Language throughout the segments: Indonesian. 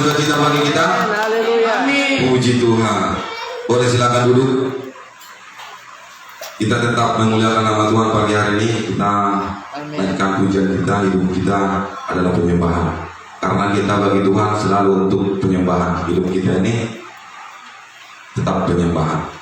bersukacita bagi kita. Haleluya. Puji Tuhan. Boleh silakan duduk. Kita tetap memuliakan nama Tuhan pagi hari ini. Kita naikkan pujian kita, hidup kita adalah penyembahan. Karena kita bagi Tuhan selalu untuk penyembahan. Hidup kita ini tetap penyembahan.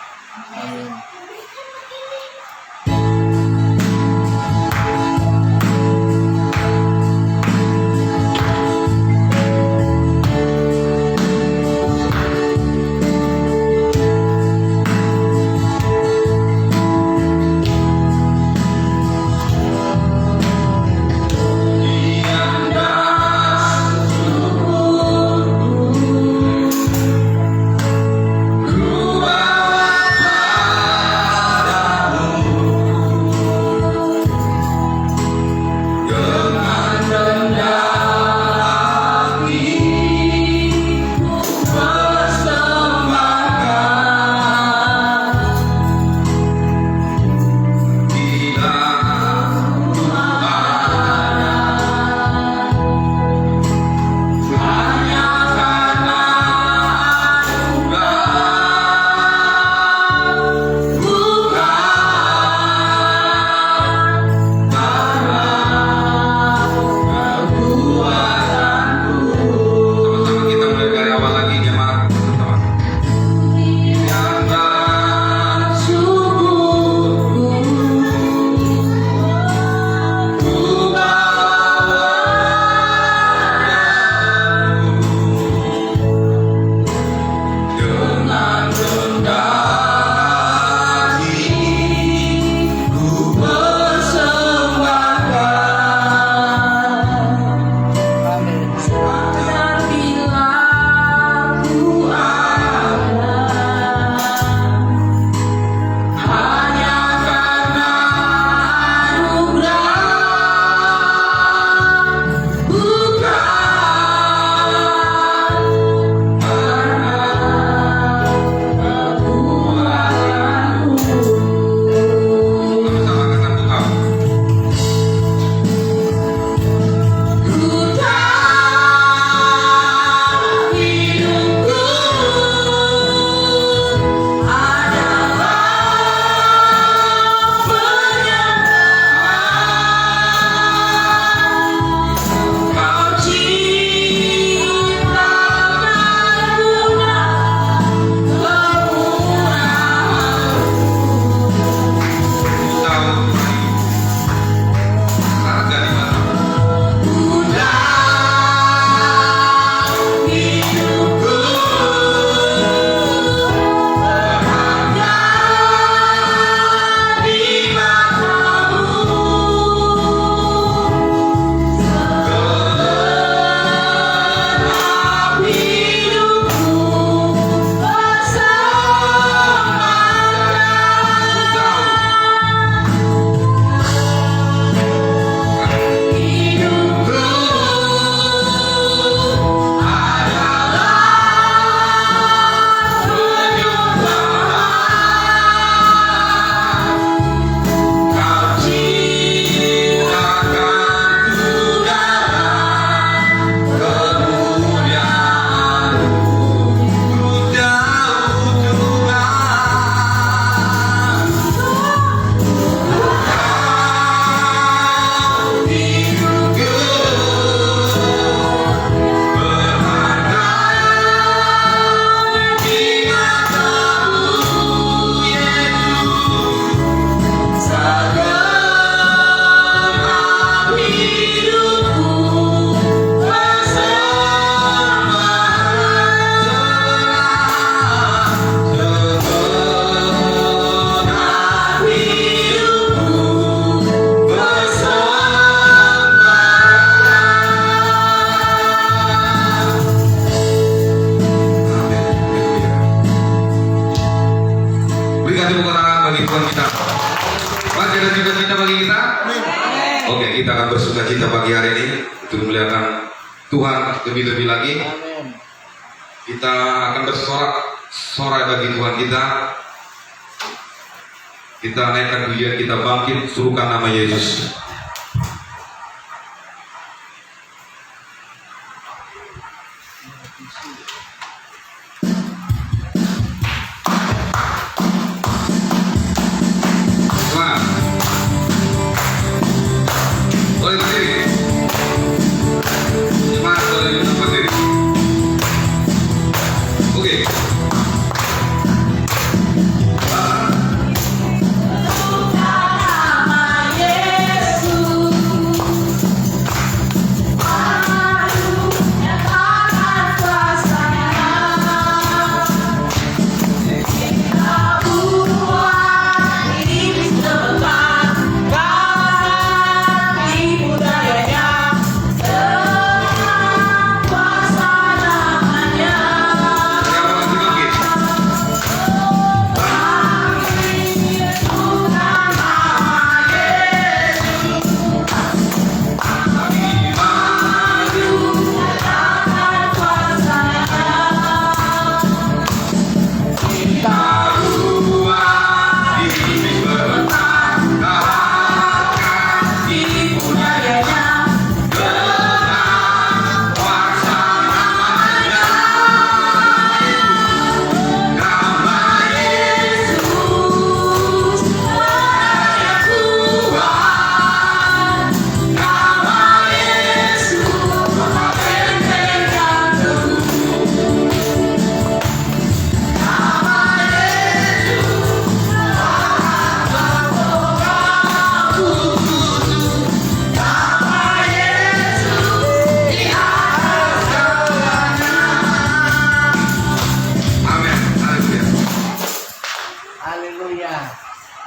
Oke, kita akan bersukacita pagi hari ini untuk memuliakan Tuhan lebih-lebih lagi. Kita akan bersorak-sorai bagi Tuhan kita. Kita naikkan pujian, kita bangkit, suruhkan nama Yesus.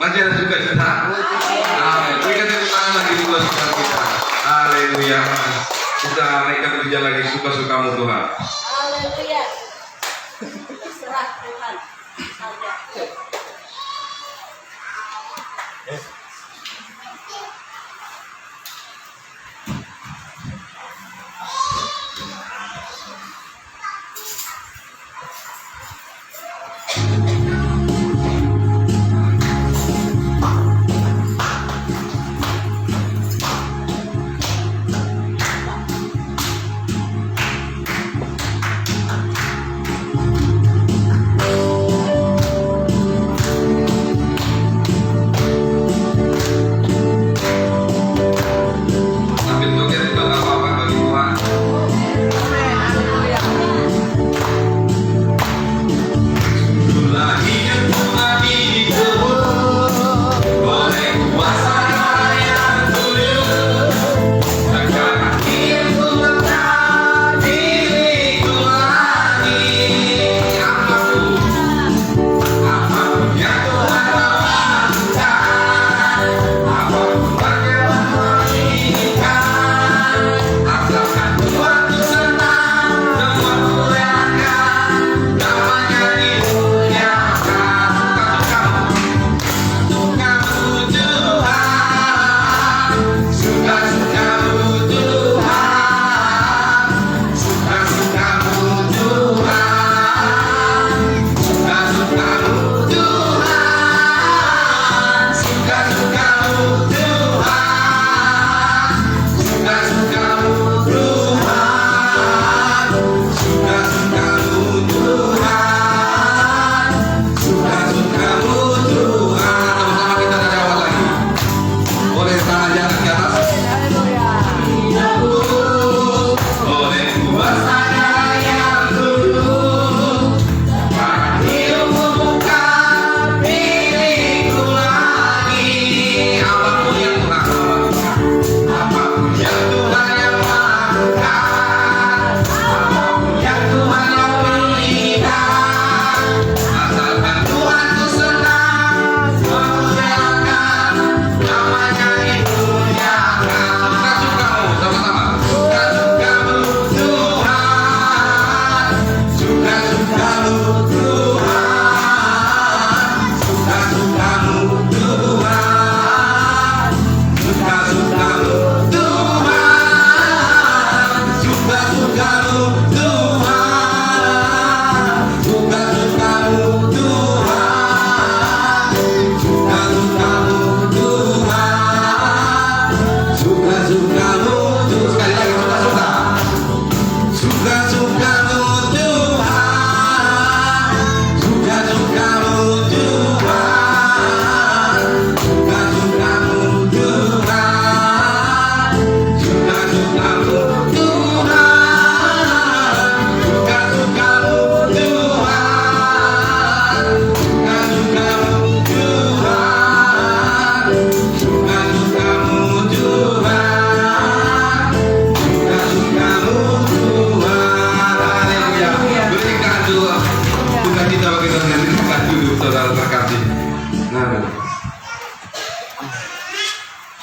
Masih ada juga kita. Amin. Berikan tepuk tangan lagi di bulan kita. Haleluya. Kita naikkan pujian lagi, suka-sukamu Tuhan. Haleluya. Serah Tuhan.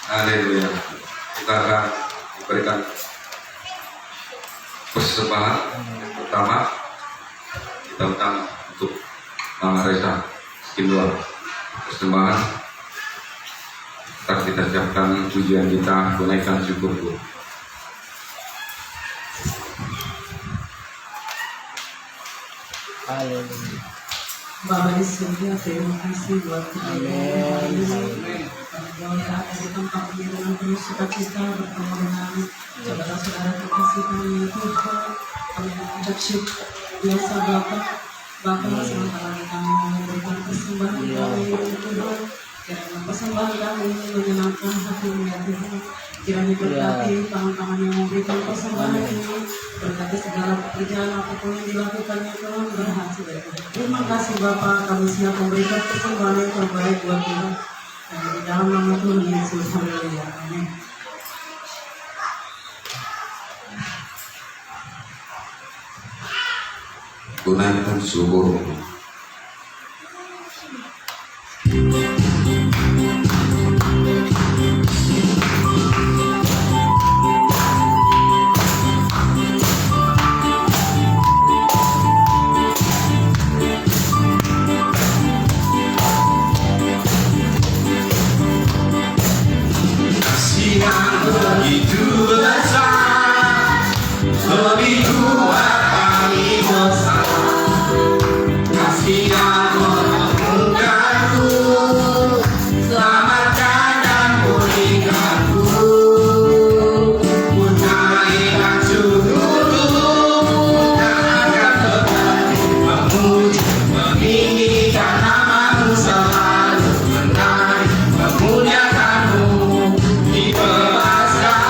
Haleluya. Kita akan memberikan persembahan yang pertama. Kita undang untuk Mama Reza Skindua. Persembahan. Kita siapkan pujian kita, tunaikan syukurku. Haleluya. Bapa di surga, terima kasih buat kejadian hari ini. Boleh ada di tempat ini dengan penuh sukacita bertemu dengan saudara-saudara kekasih kami ya Tuhan. Kami mengucap syukur biasa Bapa sebentar lagi kami memberikan persembahan kami ya Tuhan. Kiranya persembahan kami ini menyenangkan hati-Mu ya Tuhan. Kiranya berkati tangan-tangan yang memberikan persembahan ini, berkati segala pekerjaan apapun yang dilakukan ya Tuhan berhasil ya Tuhan. Terima kasih Bapa, kami siap memberikan persembahan yang terbaik buat Tuhan. Dan di dalam nama Tuhan Yesus, haleluya, amin. Tunaikan syukur. Kasih yang begitu besar, lebih kuat dari dosa. Kasih yang menemukanku, selamatkan dan pulihkanku. Menaikkan syukurku dan akan tetap memuji, meninggikan nama-Mu selalu, menarik, memuliakan-Mu. Dibebaskan,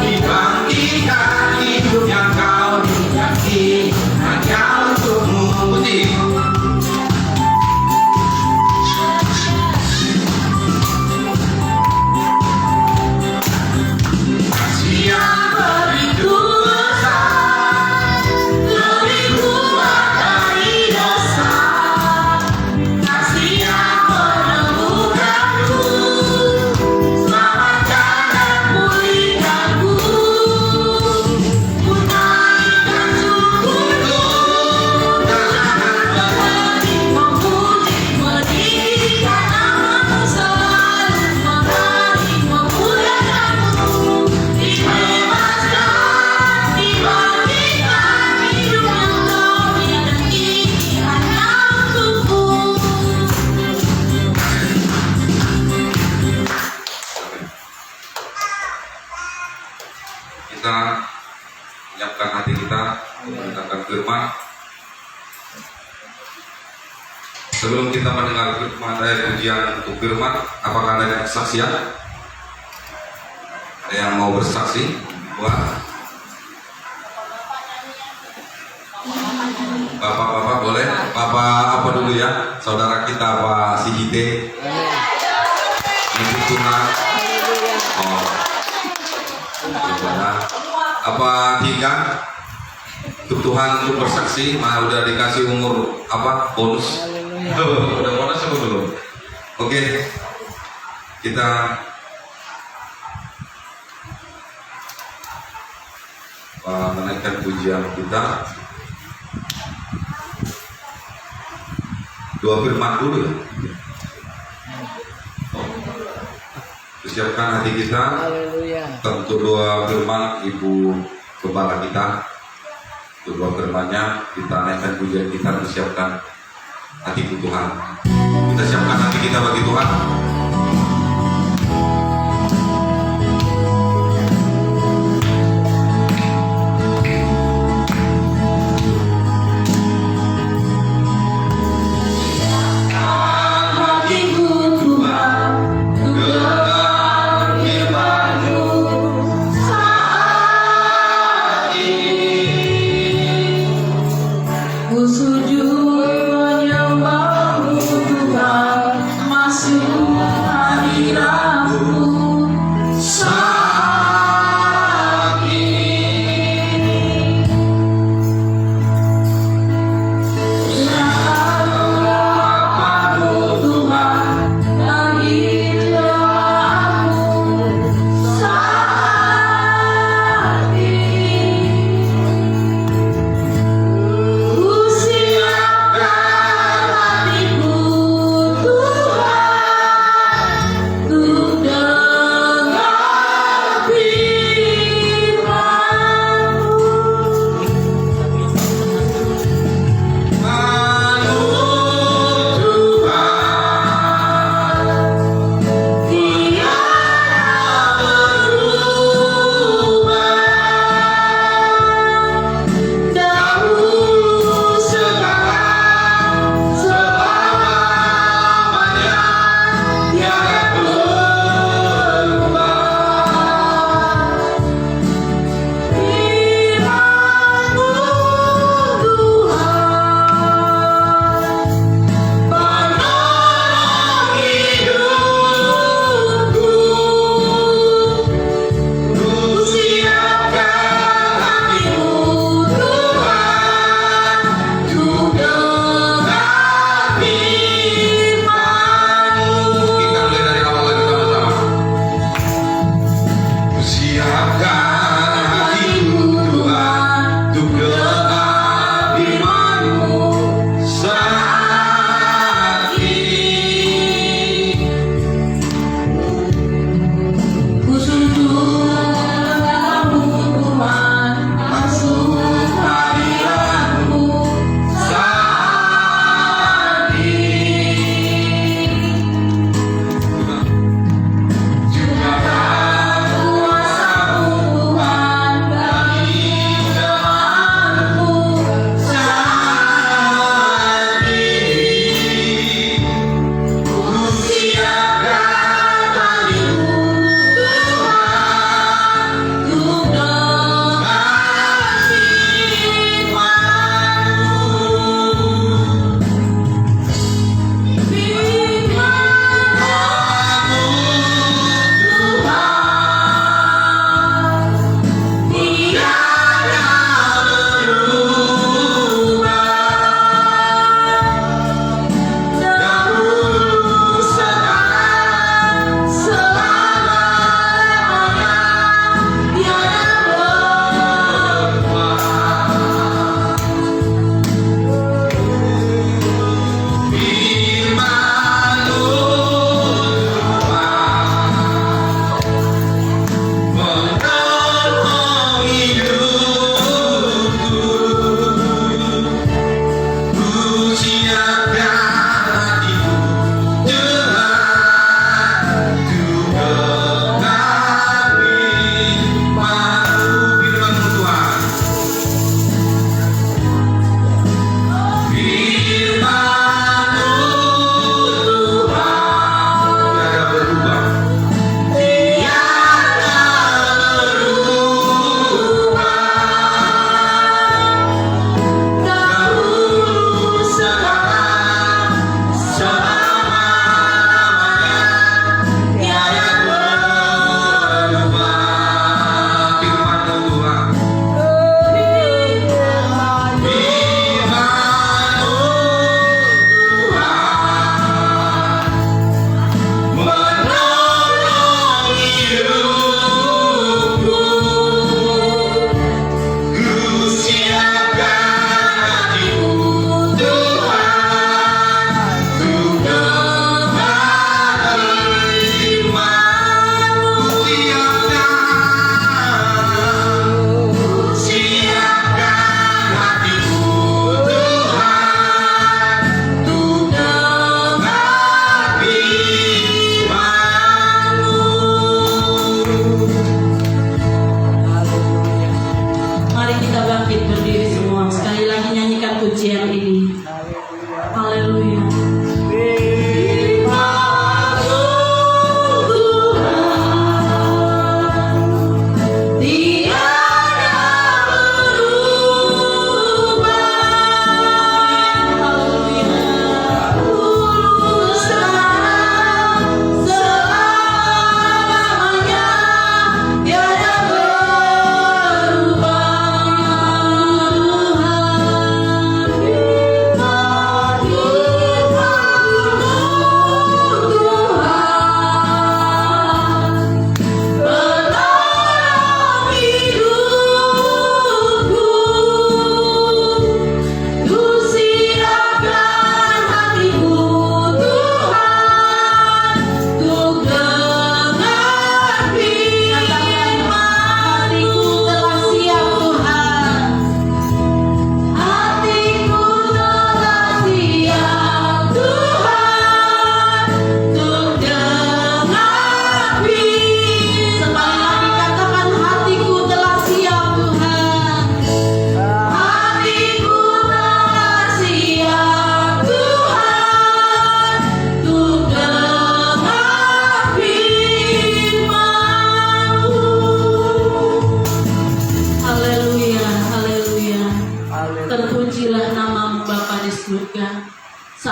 dibangkitkan, hidup yang Kau diganti hanya untuk-Mu. Putih. Kasih yang begitu besar, lebih kuat dari dosa. Kasih yang menemukanku, selamatkan dan pulihkanku. Menaikkan syukurku dan akan berhenti memuji, meninggikan nama-Mu selalu, menarik, memuliakan-Mu. Dibebaskan, dibangkitkan, hidup yang Kau diganti hanya untuk-Mu. Kita menyiapkan hati kita untuk mendengarkan firman. Sebelum kita mendengar firman dari pujian untuk firman, apakah ada kesaksian? Ada yang mau bersaksi? Wah, bapak-bapak boleh? Bapak apa dulu ya? Saudara kita Pak Sihite. Ibu Tuna. Oh. Saudara. Apa tiga? Untuk Tuhan untuk bersaksi, udah dikasih umur apa? Bonus. Udah bonus apa belum? Oke. Kita menaikkan pujian kita. Dua firman dulu ya. Persiapkan hati kita. Tentu dua firman Ibu Kepala kita. Dua firmannya kita naikkan pujian kita, persiapkan hati Tuhan. Kita siapkan hati kita bagi Tuhan. Sujud menyembah-Mu Tuhan, masuk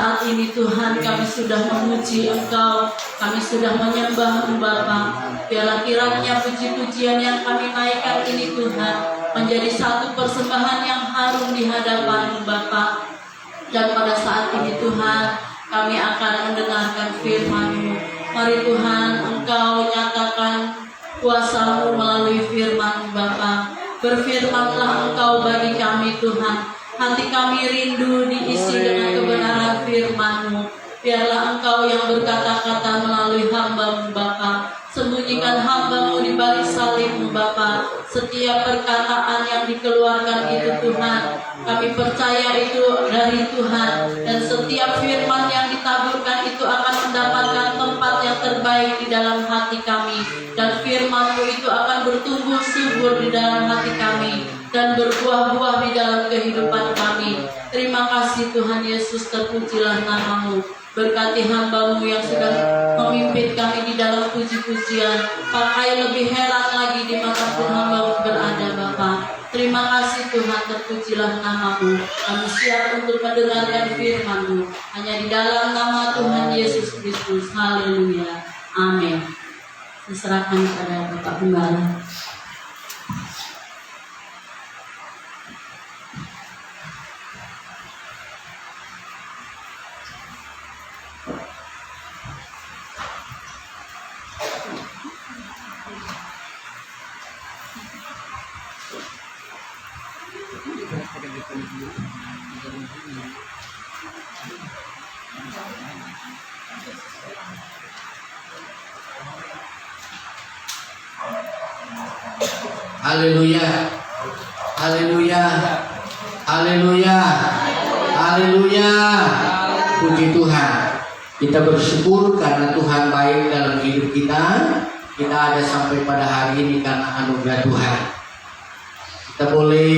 saat ini Tuhan kami sudah memuji Engkau, kami sudah menyembah Bapa. Biarlah kiranya puji-pujian yang kami naikkan ini Tuhan menjadi satu persembahan yang harum di hadapan Bapa. Dan pada saat ini Tuhan kami akan mendengarkan firman-Mu. Mari Tuhan Engkau nyatakan kuasa-Mu melalui firman Bapa. Berfirmanlah Engkau bagi kami Tuhan. Hati kami rindu diisi dengan kebenaran firman-Mu. Biarlah Engkau yang berkata-kata melalui hamba-Mu Bapa. Sembunyikan hamba-Mu di balik salib-Mu Bapa. Setiap perkataan yang dikeluarkan itu Tuhan, kami percaya itu dari Tuhan. Dan setiap firman yang ditaburkan itu akan mendapatkan tempat yang terbaik di dalam hati kami. Dan firman-Mu itu akan bertumbuh subur di dalam hati kami dan berbuah-buah di dalam kehidupan kami. Terima kasih Tuhan Yesus, terpujilah nama-Mu. Berkati hamba-Mu yang sudah memimpin kami di dalam puji-pujian. Pakai lebih heran lagi dimanapun hamba-Mu berada Bapa. Terima kasih Tuhan, terpujilah nama-Mu. Kami siap untuk mendengarkan firman-Mu. Hanya di dalam nama Tuhan Yesus Kristus. Haleluya. Amin. Diserahkan kepada Bapak Gembala. Haleluya, haleluya, haleluya, haleluya. Puji Tuhan. Kita bersyukur karena Tuhan baik dalam hidup kita. Kita ada sampai pada hari ini karena anugerah Tuhan. Kita boleh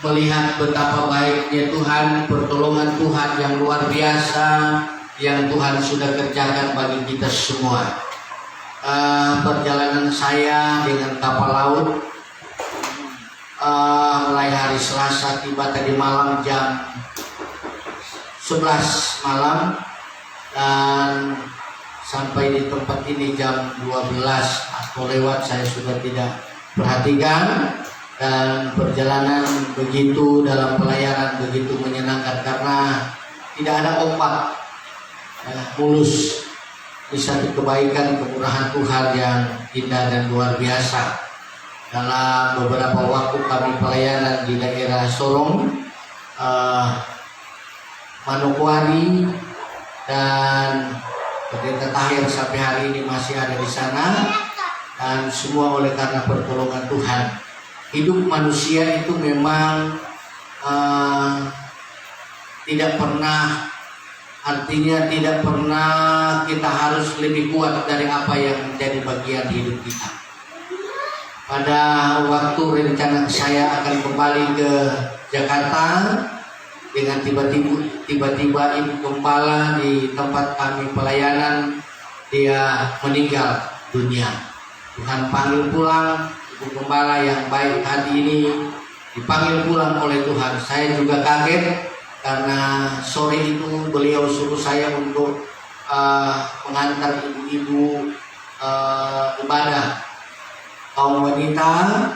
melihat betapa baiknya Tuhan, pertolongan Tuhan yang luar biasa yang Tuhan sudah kerjakan bagi kita semua. Perjalanan saya dengan kapal laut mulai hari Selasa, tiba tadi malam jam 11 malam dan sampai di tempat ini jam 12 atau lewat, saya sudah tidak perhatikan. Dan perjalanan begitu dalam pelayanan begitu menyenangkan karena tidak ada ombak, mulus. Ini satu kebaikan kemurahan Tuhan yang indah dan luar biasa. Dalam beberapa waktu kami pelayanan di daerah Sorong, Manokwari, dan Pendeta Tahir sampai hari ini masih ada di sana. Dan semua oleh karena pertolongan Tuhan. Hidup manusia itu memang tidak pernah, artinya tidak pernah kita harus lebih kuat dari apa yang menjadi bagian hidup kita. Pada waktu rencana saya akan kembali ke Jakarta, dengan tiba-tiba Ibu Gembala di tempat kami pelayanan, dia meninggal dunia. Tuhan panggil pulang Ibu Gembala yang baik hati ini, dipanggil pulang oleh Tuhan. Saya juga kaget karena sore itu beliau suruh saya untuk mengantar ibu-ibu ibadah kaum wanita,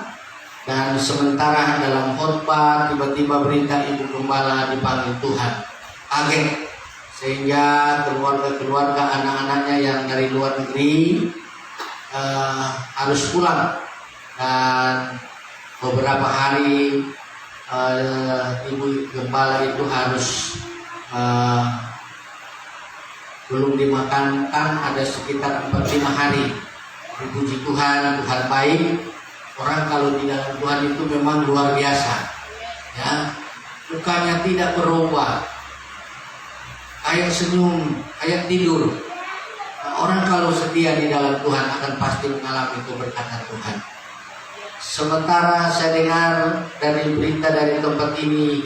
dan sementara dalam khotbah tiba-tiba berita Ibu Gembala dipanggil Tuhan. Kaget, sehingga keluarga-keluarga anak-anaknya yang dari luar negeri harus pulang, dan beberapa hari Ibu Gembala itu harus belum dimakamkan, ada sekitar 4-5 hari. Puji Tuhan, Tuhan baik. Orang kalau di dalam Tuhan itu memang luar biasa, ya. Mukanya tidak berubah, kayak senyum, kayak tidur. Orang kalau setia di dalam Tuhan akan pasti mengalami keberkatan Tuhan. Sementara saya dengar dari berita dari tempat ini,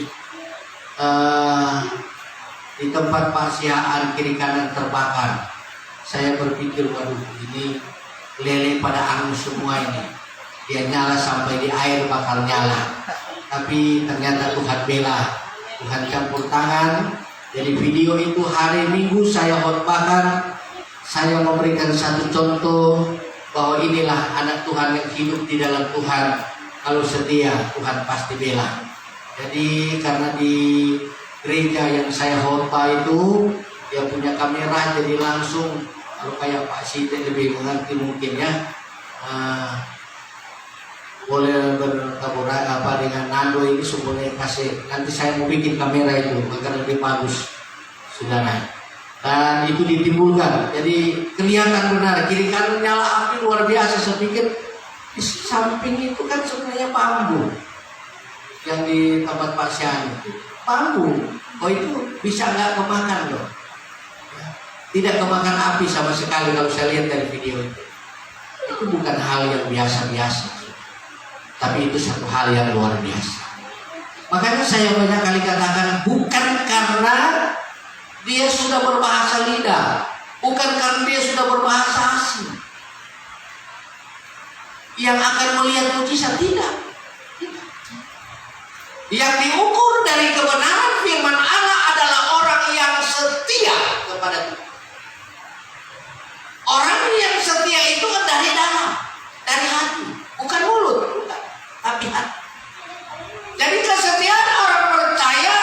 di tempat Pak Sihaan kiri kanan terbakar. Saya berpikir, waduh, ini lele pada angus semua ini. Dia nyala sampai di air bakal nyala. Tapi ternyata Tuhan bela, Tuhan campur tangan, Jadi video itu hari Minggu saya khotbahkan, saya memberikan satu contoh bahwa inilah anak Tuhan yang hidup di dalam Tuhan. Kalau setia, Tuhan pasti bela. Jadi karena di gereja yang saya khotbah itu dia punya kamera, jadi langsung kalau kayak Pak Siti lebih mengerti mungkin ya, boleh berkabura apa dengan Nando ini semuanya kasih. Nanti saya mau bikin kamera itu agar lebih bagus, saudara. Dan itu ditimbulkan, jadi kelihatan benar kiri kanan nyala api luar biasa. Saya pikir di samping itu kan sebenarnya bambu yang di tempat Pak Syahani itu bambu. Oh itu bisa nggak kemakan loh? Tidak kemakan api sama sekali kalau saya lihat dari video itu. Itu bukan hal yang biasa-biasa, tapi itu satu hal yang luar biasa. Makanya saya banyak kali katakan, bukan karena dia sudah berbahasa lidah, bukan karena dia sudah berbahasa asing yang akan melihat mujizat, tidak. Yang diukur dari kebenaran firman Allah adalah orang yang setia kepada Tuhan. Orang yang setia itu dari dalam, dari hati, bukan mulut, bukan, tapi hati. Jadi kesetiaan orang percaya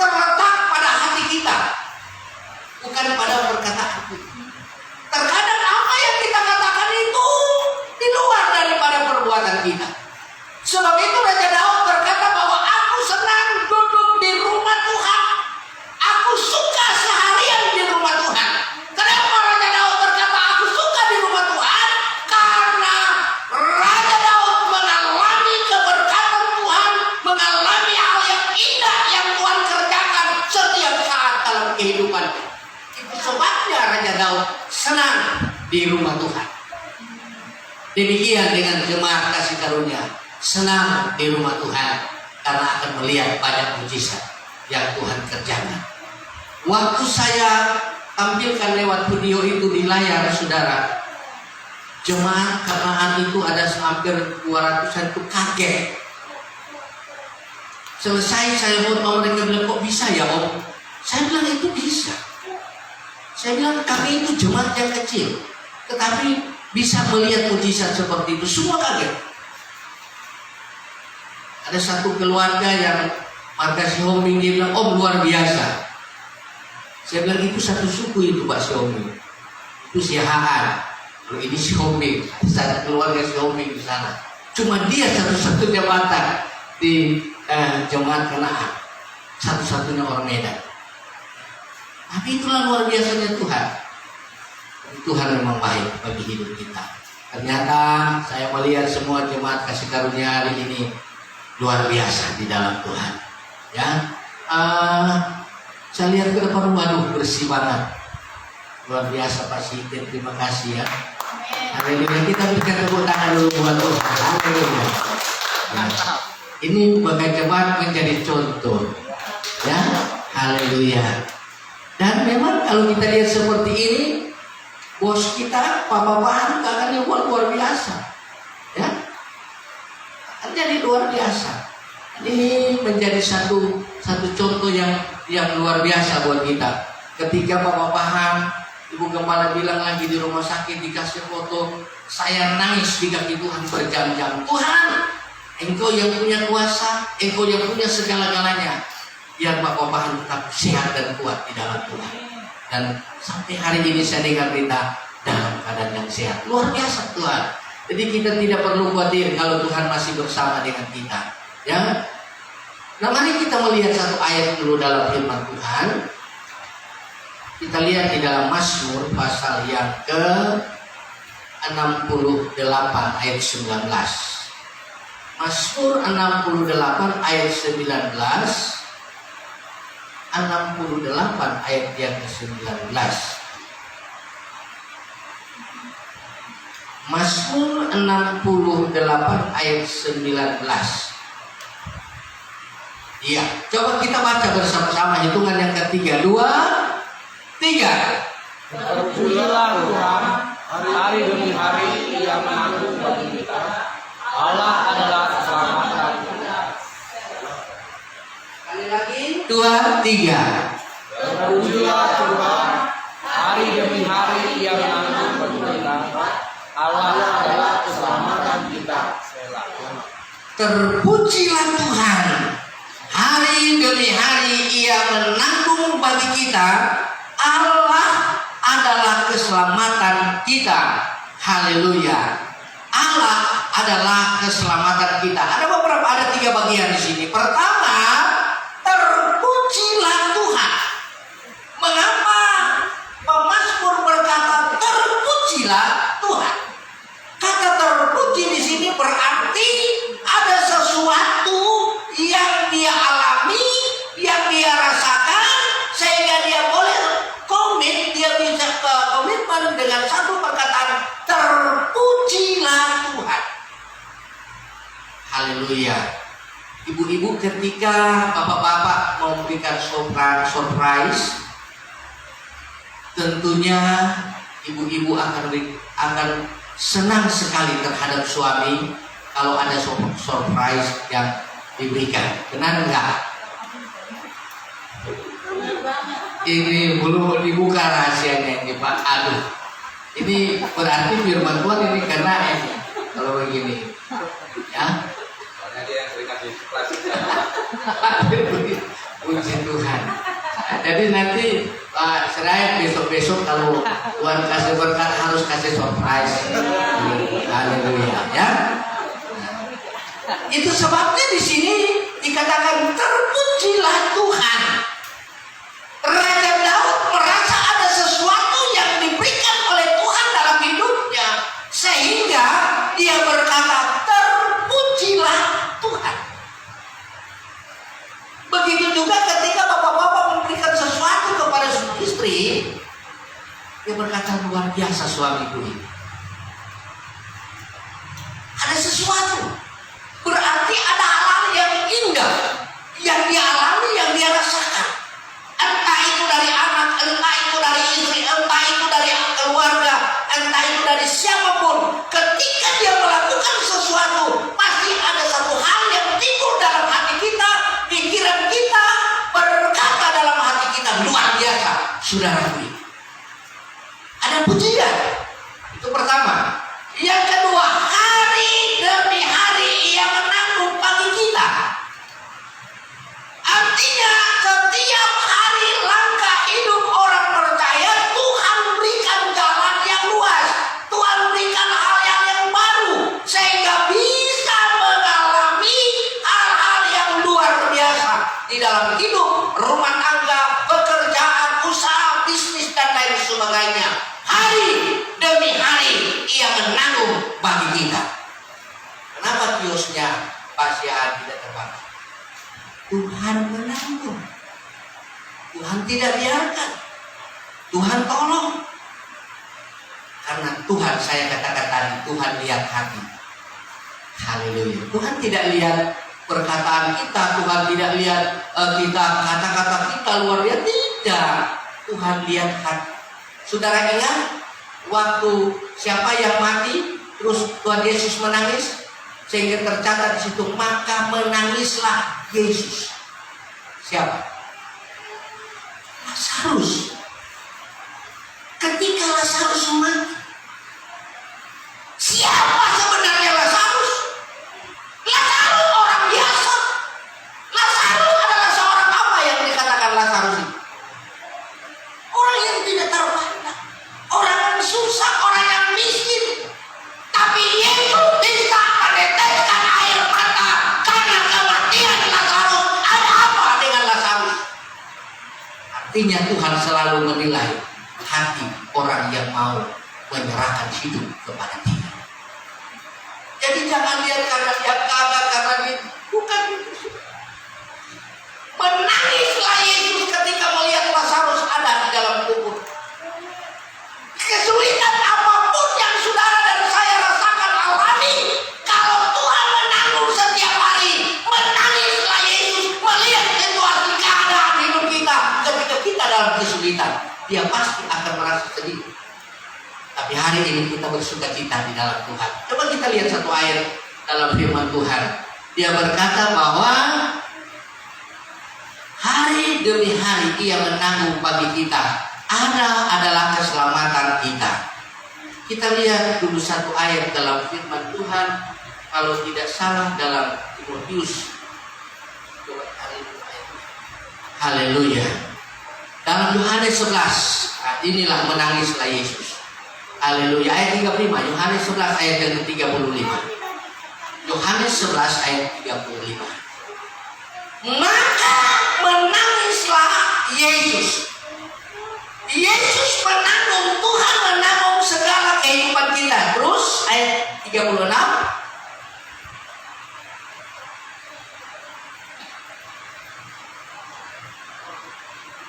terletak pada hati kita, bukan pada perkataan kita. Terkadang apa yang kita katakan itu di luar daripada perbuatan kita. Sebab itu Raja Daud berkata bahwa aku senang duduk di rumah Tuhan. Aku suka seharian di rumah Tuhan. Kenapa Raja Daud berkata aku suka di rumah Tuhan? Karena Raja Daud mengalami keberkatan Tuhan, mengalami hal yang indah yang Tuhan kerjakan setiap saat dalam kehidupan. Itu sebabnya Raja Daud senang di rumah Tuhan. Demikian dengan jemaat kasih karunia, senang di rumah Tuhan karena akan melihat banyak mujizat yang Tuhan kerjakan. Waktu saya tampilkan lewat video itu di layar, saudara, jemaat Kanaan itu ada hampir 200-an itu kaget. Selesai saya mau mereka bilang, kok bisa ya Om? Saya bilang itu bisa. Saya bilang kami itu jemaat yang kecil, tetapi bisa melihat mujizat seperti itu. Semua kaget. Ada satu keluarga yang marga si Homing, dia bilang, Om luar biasa. Saya bilang itu satu suku itu Pak si Homing. Itu si Haan. Kalau ini si Homing, satu keluarga si Homing di sana. Cuma dia satu-satunya Batak di jemaat Kanaan, satu-satunya orang Medan. Tapi itulah luar biasanya Tuhan. Tuhan memang baik bagi hidup kita. Ternyata saya melihat semua jemaat kasih karunia hari ini luar biasa di dalam Tuhan. Ya, saya lihat ke depan, waduh bersih banget, luar biasa Pak Siti. Terima kasih ya. Haleluya. Kita berikan tepuk tangan dulu buat Tuhan. Haleluya. Nah, ini bagi jemaat menjadi contoh. Ya, haleluya. Dan memang kalau kita lihat seperti ini, bos kita, Pak-papan akan luar biasa, ya, akan jadi luar biasa. Ini menjadi satu contoh yang luar biasa buat kita. Ketika Bapak-papan, Ibu Gembala bilang lagi di rumah sakit dikasih foto, saya nangis di kaki Tuhan berjam-jam. Tuhan, Engkau yang punya kuasa, Engkau yang punya segala-galanya. Biar Bapak-papan tetap sehat dan kuat di dalam Tuhan. Dan sampai hari ini saya dengar berita dalam keadaan yang sehat. Luar biasa Tuhan. Jadi kita tidak perlu khawatir kalau Tuhan masih bersama dengan kita. Ya. Nah, mari kita melihat satu ayat dulu dalam firman Tuhan. Kita lihat di dalam Mazmur pasal yang ke-68 ayat 19. Mazmur 68 ayat 19. 68 ayat yang ke-19. Mazmur 68 ayat 19. Iya, coba kita baca bersama-sama hitungan yang ketiga. 2, 3. Terpujilah Tuhan, hari demi hari Ia menanggung bagi kita. Allah adalah keselamatan kita. Sekali lagi. 2, 3. Terpujilah Tuhan, hari demi hari Ia menanggung bagi kita. Allah adalah keselamatan kita. Haleluya. Allah adalah keselamatan kita. Ada 3 bagian di sini. Pertama, terpujilah Tuhan. Mengapa pemazmur berkata terpujilah Tuhan? Kata terpuji di sini berarti ada sesuatu yang dia alami, yang dia rasakan, sehingga dia boleh komit, dia bisa komitmen dengan satu perkataan, terpujilah Tuhan. Haleluya. Ibu-ibu, ketika bapak-bapak mau memberikan surprise, tentunya ibu-ibu akan senang sekali terhadap suami kalau ada surprise yang diberikan. Benar enggak? Ini belum dibuka rahasianya ini, Pak. Aduh, ini berarti firman Tuhan ini karena ini kalau begini, ya. Puji Tuhan. Jadi nanti Pak Seraya besok-besok kalau Tuhan kasih berkat harus kasih surprise. Haleluya, ya. Itu sebabnya di sini dikatakan terpujilah Tuhan. Raja Daud merasa ada sesuatu yang diberikan oleh Tuhan dalam hidupnya, sehingga dia berkata terpujilah Tuhan. Begitu juga ketika bapak-bapak memberikan sesuatu kepada istri, dia berkata luar biasa suamiku ini. Ada sesuatu, berarti ada hal yang indah yang dia alami, yang dia rasakan. Entah itu dari anak, entah itu dari istri, entah itu dari keluarga, entah itu dari siapapun. Ketika dia melakukan sesuatu, pasti ada satu hal yang timbul dalam hati kita, pikiran kita berkata dalam hati kita, luar biasa, saudaraku. Ada pujian. Itu pertama. Yang kedua, hari demi hari Ia menanggung bagi kita. Artinya setiap hari langkah hidup orang percaya, Tuhan berikan jalan yang luas, Tuhan berikan hal yang baru, sehingga bisa mengalami hal-hal yang luar biasa di dalam hidup, rumah tangga, pekerjaan, usaha, bisnis, dan lain sebagainya. Hari demi hari Ia menanggung bagi kita. Kenapa kiosnya Pak Syah tidak terbakar? Tuhan menanggung. Tuhan tidak biarkan. Tuhan tolong. Karena Tuhan, saya katakan tadi, Tuhan lihat hati. Haleluya. Tuhan tidak lihat perkataan kita, Tuhan tidak lihat kita kata-kata kita luar biasa, tidak. Tuhan lihat hati. Saudara ingat waktu siapa yang mati terus Tuhan Yesus menangis, sehingga tercatat di situ, maka menangislah Yesus. Siapa? Lazarus. Ketika Lazarus mati, siapa sebenarnya Lazarus? Lazarus orang biasa. Lazarus adalah seorang apa yang dikatakan Lazarus itu? Orang yang tidak terpandang, orang yang susah, orang yang miskin. Tapi Yesus bisa meneteskan air mata karena kematian Lazarus. Ada apa dengan Lazarus? Artinya Tuhan selalu menilai hati orang yang mau menyerahkan hidup kepada Dia. Jadi jangan lihat karena dia kagak, karena dia bukan itu. Menangislah Yesus ketika melihat Lazarus ada di dalam kubur. Kesulitan apapun yang saudara dan saya rasakan alami, kalau Tuhan menanggung setiap hari, menangislah Yesus melihat situasi keadaan hidup kita. Ketika kita dalam kesulitan, Dia pasti akan merasa sedih. Tapi hari ini kita bersuka cita di dalam Tuhan. Coba kita lihat satu ayat dalam firman Tuhan. Dia berkata bahwa hari demi hari Ia menanggung bagi kita. Adalah keselamatan kita. Kita lihat dulu satu ayat dalam firman Tuhan. Kalau tidak salah dalam Timotius. Haleluya. Dalam Yohanes 11, nah inilah menangislah Yesus. Haleluya. Ayat 35, Yohanes 11 ayat yang ke-35. Yohanes 11 ayat 35. Maka menangislah Yesus. Yesus menanggung, Tuhan menanggung segala kehidupan kita. Terus ayat 36.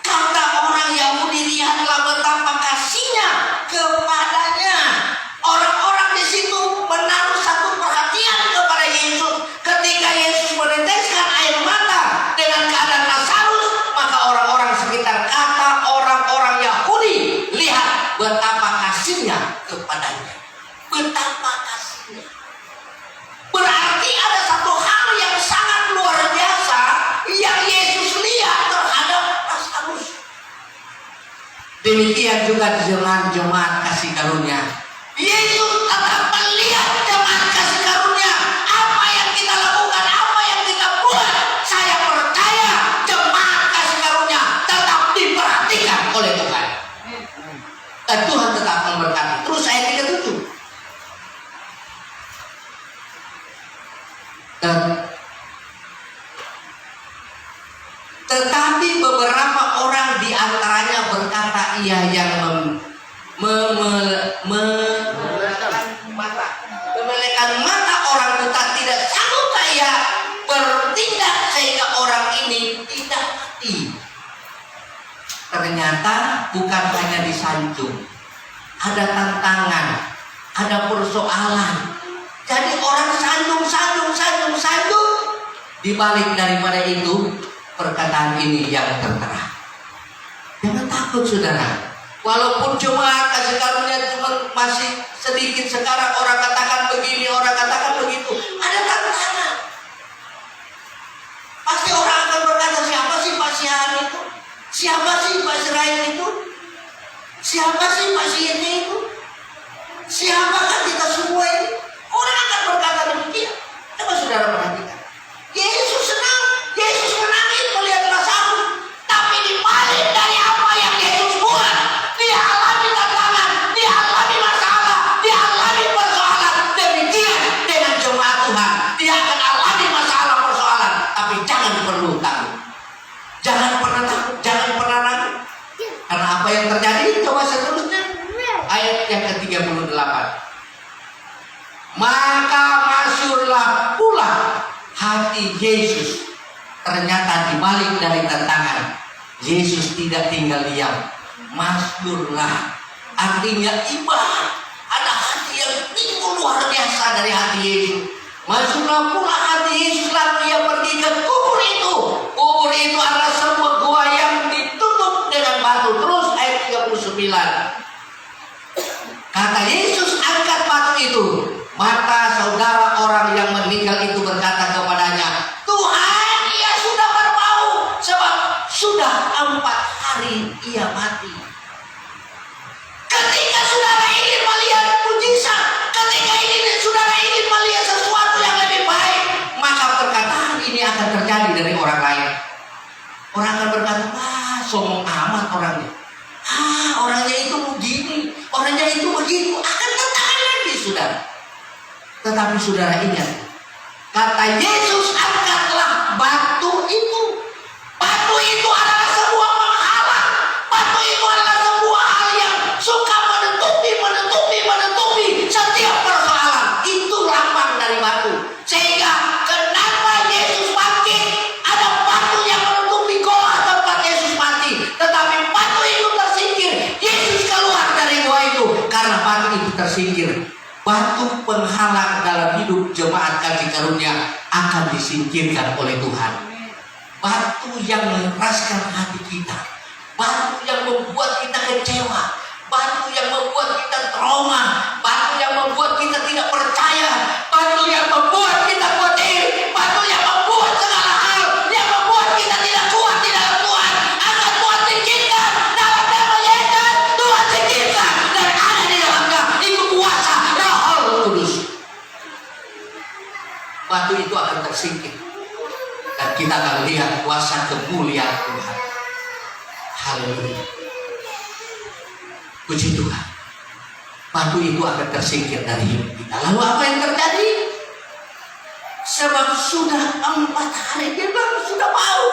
Kata orang Yahudi, lihatlah betapa kasihnya kepadanya. Orang-orang di situ menaruh satu perhatian kepada Yesus. Ketika Yesus meneteskan air mata dengan keadaan Lazarus, maka orang-orang sekitar kata orang-orang Yahudi, lihat betapa kasihnya kepadanya. Betapa kasihnya. Berarti ada satu hal yang sangat luar biasa yang Yesus lihat terhadap Lazarus. Demikian juga dengan jemaat kasih karunia. Yesus tetap melihat jemaat kasih karunia. Apa yang kita lakukan, apa yang kita buat, saya percaya jemaat kasih karunia tetap diperhatikan oleh Tuhan. Dan Tuhan tetap memberkati. Terus ayat 37. Tetapi beberapa orang di antaranya berkata, ia yang memelekan mata orang buta tidak sanggup ia bertindak sehingga orang ini tidak mati. Ternyata bukan hanya disanjung, ada tantangan, ada persoalan. Jadi orang sanjung. Di balik daripada itu, perkataan ini yang tertera. Jangan takut saudara. Walaupun jemaat kasih karunia cuma masih sedikit sekarang, orang katakan begini, orang katakan begitu, ada tantangan. Pasti orang akan berkata, siapa sih Pak Sihan itu? Siapa sih Pak Serain itu? Siapa sih Pak Sihan itu? Siapakah kita semua ini? Orang akan berkata demikian. Coba saudara perhatikan. Yesus senang, Yesus menangis melihat Lazarus, tapi di balik dari apa yang Yesus buat, dia alami tantangan, dia alami masalah, dia alami persoalan. Demikian dengan jemaat Tuhan, dia akan alami masalah persoalan, tapi jangan perlu takut, jangan pernah takut, jangan pernah ragu. Karena apa yang terjadi? Coba seterusnya ayat yang ke-38. Maka masyurlah pula hati Yesus. Ternyata di balik dari tantangan, Yesus tidak tinggal diam. Masyurlah, artinya ibadah. Ada hati yang timbul luar biasa dari hati Yesus. Masyurlah pula hati Yesus, lalu ia pergi ke kubur itu. Kubur itu adalah sebuah gua yang ditutup dengan batu. Terus ayat 39. Kata Yesus, angkat batu itu. Maka saudara orang yang meninggal itu berkata kepadanya, Tuhan, ia sudah berbau, sebab sudah 4 hari ia mati. Ketika saudara ingin melihat mujizat, ketika saudara ingin melihat sesuatu yang lebih baik, maka perkataan ini akan terjadi dari orang lain. Orang akan berkata, wah, sombong amat orangnya. Orangnya itu begini, orangnya itu begitu. Akan tantangan lagi, saudara. Tetapi saudara ingat, kata Yesus, angkatlah batu itu. Batu itu adalah sebuah penghalang. Batu itu adalah sebuah hal yang suka menutupi setiap persoalan. Itu lambang dari batu. Sehingga kenapa Yesus bangkit? Ada batu yang menutupi goa tempat Yesus mati. Tetapi batu itu tersingkir. Yesus keluar dari goa itu karena batu itu tersingkir. Batu penghalang dalam hidup jemaat kasih karunia akan disingkirkan oleh Tuhan. Batu yang mengeraskan hati kita, batu yang membuat kita kecewa, batu yang membuat kita trauma, batu yang membuat kita tidak percaya, batu yang membuat kita khawatir, batu yang membuat segala hal yang membuat kita tidak kuat di dalam Tuhan, akan Tuhan singkirkan dalam nama Yesus. Tuhan singkirkan dan ada di dalamnya itu kuasa Roh Kudus. Batu batu itu akan tersingkir dan kita akan lihat kuasa kemuliaan Tuhan. Haleluya. Puji Tuhan. Batu itu akan tersingkir dari hidup kita. Lalu apa yang terjadi? Sebab sudah 4 hari, dia bilang sudah bau.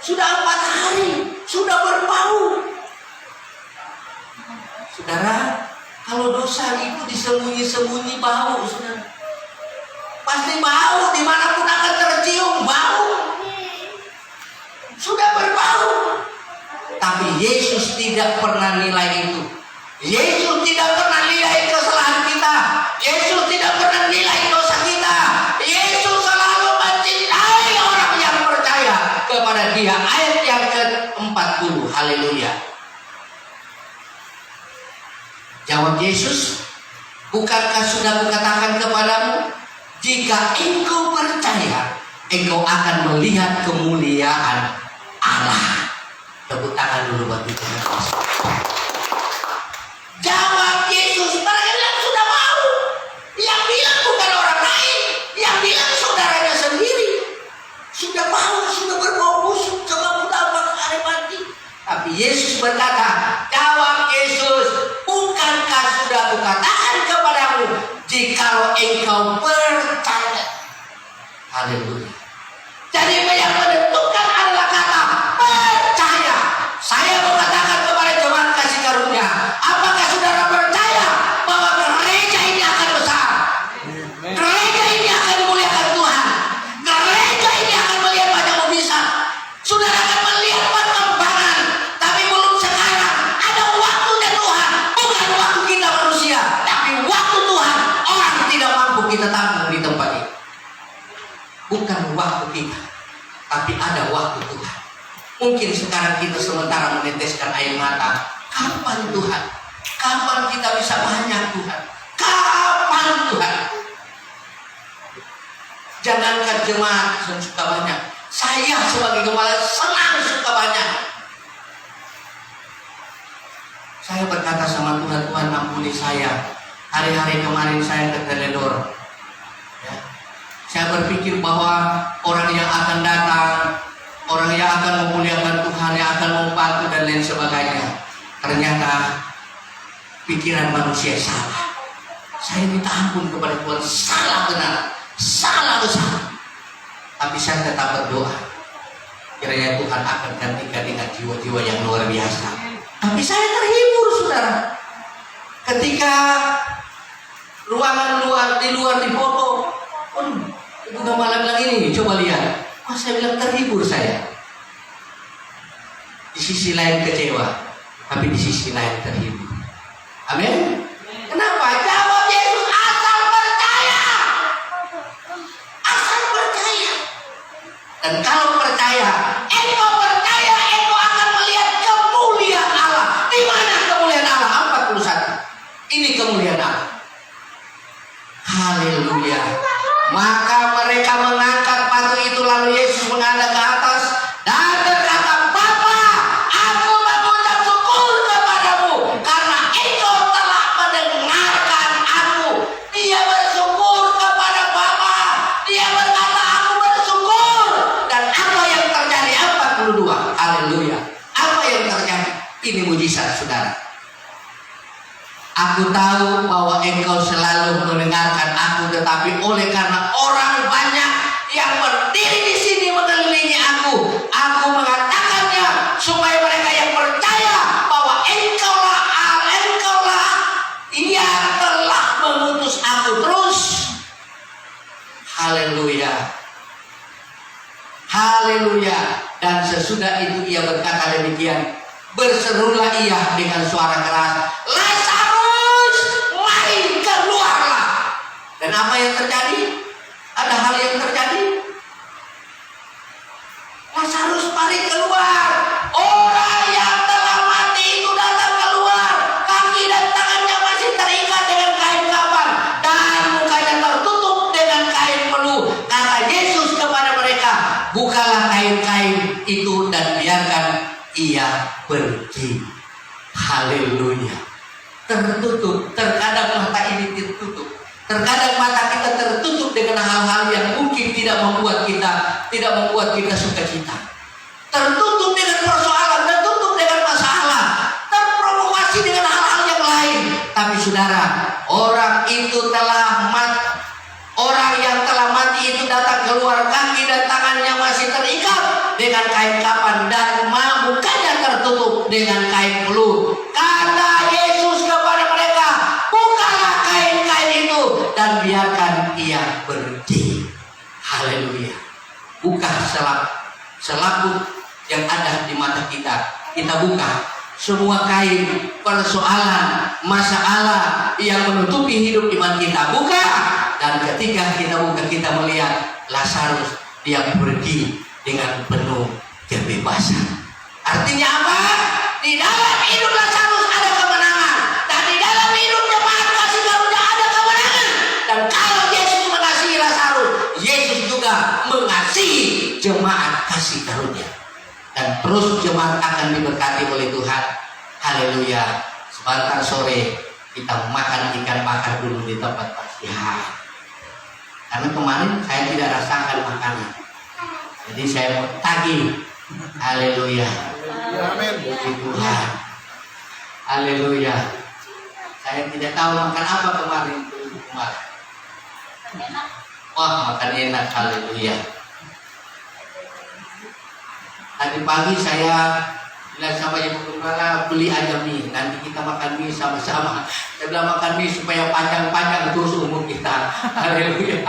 Sudah 4 hari, sudah berbau. Saudara, kalau dosa itu disembunyi-sembunyi bau, saudara. Pasti bau, dimanapun akan tercium bau. Sudah berbau. Tapi Yesus tidak pernah nilai itu. Yesus tidak pernah nilai kesalahan kita. Yesus tidak pernah nilai dosa kita. Yesus selalu mencintai orang yang percaya kepada Dia. Ayat yang ke-40. Haleluya. Jawab Yesus, bukankah sudah kukatakan kepadamu, jika engkau percaya, engkau akan melihat kemuliaan Allah. Tepuk tangan dulu buat kita. Jawab Yesus, mereka bilang sudah mau. Yang bilang bukan orang lain, yang bilang saudaranya sendiri. Sudah mau, sudah berbau busuk, coba mudah hari mati. Tapi Yesus berkata, jawab Yesus, bukankah sudah kukatakan kepadamu, jikalau engkau percaya. Haleluya. Jadi yang menentukan adalah kata percaya. Saya mau katakan kepada jemaat kasih karunia, apakah saudara percaya bahwa gereja ini akan besar? Gereja ini akan dimuliakan Tuhan. Gereja ini akan melihat banyak mujizat. Saudara akan melihat perkembangan. Tapi belum sekarang. Ada waktunya Tuhan. Bukan waktu kita manusia, tapi waktu Tuhan. Orang tidak mampu kita tampung di tempat ini. Bukan waktu kita, tapi ada waktu Tuhan. Mungkin sekarang kita sementara meneteskan air mata. Kapan Tuhan? Kapan kita bisa banyak Tuhan? Kapan Tuhan? Jangankan jemaat suka banyak, saya sebagai gembala senang suka banyak. Saya berkata sama Tuhan, Tuhan ampuni saya. Hari-hari kemarin saya keteledor. Ya. Saya berpikir bahwa orang yang akan datang, orang yang akan memuliakan Tuhan, yang akan membantu dan lain sebagainya. Ternyata pikiran manusia salah. Saya minta ampun kepada Tuhan, salah benar, salah besar. Tapi saya tetap berdoa, kiranya Tuhan akan gantikan dengan jiwa-jiwa yang luar biasa. Tapi saya terhibur, saudara, ketika ruangan di luar dipoto. Itu malam bilang ini, coba lihat. Wah, saya bilang terhibur saya. Di sisi lain kecewa, tapi di sisi lain terhibur. Amin. Kenapa? Jawab Yesus, asal percaya. Asal percaya. Dan kalau percaya, engkau percaya, engkau akan melihat kemuliaan Allah. Di mana kemuliaan Allah? 41. Ini kemuliaan Allah. Haleluya. Maka mereka mengangkat batu itu, lalu Yesus menghadap ke atas dan berkata, Bapa, aku mengucap syukur kepadamu karena engkau telah mendengarkan aku. Dia bersyukur kepada Bapa. Dia berkata, aku bersyukur. Dan apa yang terjadi? 42. Haleluya. Apa yang terjadi? Ini mujizat, saudara. Aku tahu bahwa engkau selalu mendengarkan aku, tetapi oleh karena orang banyak yang berdiri di sini mengelilingi aku mengatakannya supaya mereka yang percaya bahwa engkaulah Dia telah mengutus aku terus. Haleluya. Haleluya. Dan sesudah itu ia berkata demikian, berserulah ia dengan suara keras, Lazarus, mari keluarlah. Dan apa yang terjadi? Ada hal yang terjadi. Lazarus mari keluar. Orang yang telah mati itu datang keluar. Kaki dan tangannya masih terikat dengan kain kafan dan mukanya tertutup dengan kain peluh. Kata Yesus kepada mereka, bukalah kain-kain itu dan biarkan ia pergi. Haleluya. Tertutup. Terkadang mata ini tertutup. Terkadang mata kita tertutup dengan hal-hal yang mungkin tidak membuat kita sukacita. Tertutup dengan persoalan, tertutup dengan masalah, terprovokasi dengan hal-hal yang lain. Tapi saudara, orang itu telah mati. Orang yang telah mati itu datang keluar, kaki dan tangannya masih terikat dengan kain kapan dan mukanya tertutup dengan kain peluh. Kata Yesus kepada mereka, bukalah kain-kain itu dan biarkan ia pergi. Haleluya. Buka selaput yang ada di mata kita. Kita buka semua kain persoalan, masalah yang menutupi hidup iman kita. Buka. Dan ketika kita buka, kita melihat Lazarus, dia pergi dengan penuh kebebasan. Artinya apa? Di dalam hidup Lazarus ada kemenangan, dan di dalam hidup jemaat kasih karunia ada kemenangan. Dan kalau Yesus mengasihi Lazarus, Yesus juga mengasihi jemaat kasih karunia. Dan terus jemaat akan diberkati oleh Tuhan. Haleluya. Sebentar sore kita makan ikan bakar dulu di tempat pasihah. Karena kemarin saya tidak rasakan makanan, jadi saya mau tagih. Haleluya. Puji Tuhan. Haleluya. Saya tidak tahu makan apa kemarin. Wah, makan enak. Haleluya. Tadi pagi saya bilang sama Ibu Gembala, beli aja mie, nanti kita makan mie sama-sama. Saya bilang makan mie supaya panjang-panjang terus umur kita. Haleluya.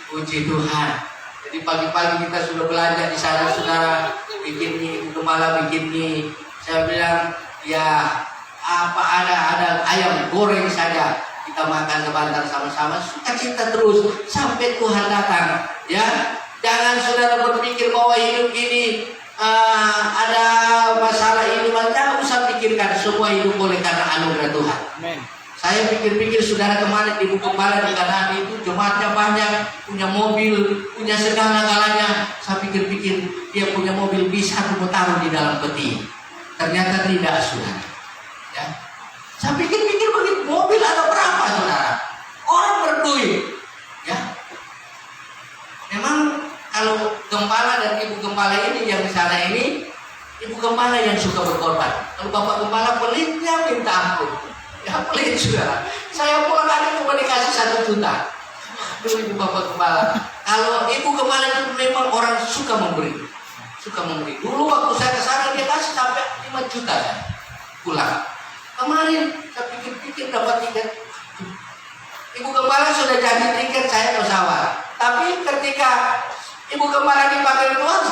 Puji Tuhan. Jadi pagi-pagi kita sudah belajar di sana, saudara, bikin mie. Ibu Gembala bikin mie. Saya bilang, ya apa ada ayam goreng saja, kita makan sebentar sama-sama, sukacita terus sampai Tuhan datang. Ya, jangan saudara berpikir bahwa hidup ini ada masalah ini, jangan usah pikirkan, semua hidup boleh karena anugerah Tuhan. Amen. Saya pikir-pikir saudara, kemarin di Ibu Gembala di Kanaan itu jemaatnya banyak, punya mobil, punya segala-galanya. Saya pikir-pikir dia punya mobil bisa aku taruh di dalam peti. Ternyata tidak, saudara. Ya. Saya pikir-pikir begitu, mobil ada berapa, saudara? Orang berduit. Ya. Memang kalau gembala dan ibu gembala ini yang di sana ini, ibu gembala yang suka berkorban. Kalau bapak gembala pelitnya minta ampun. Ya pelit, saudara. Saya pulang hari cuma dikasih 1 juta. Aduh, ibu bapak gembala. Kalau ibu gembala itu memang orang suka memberi. Suka memberi. Dulu waktu saya ke sana dia kasih sampai 5 juta kan. Pulang. Kemarin saya pikir-pikir dapat tiket. Ibu gembala sudah janji tiket saya pesawat. Tapi ketika ibu gembala dipanggil Tuhan,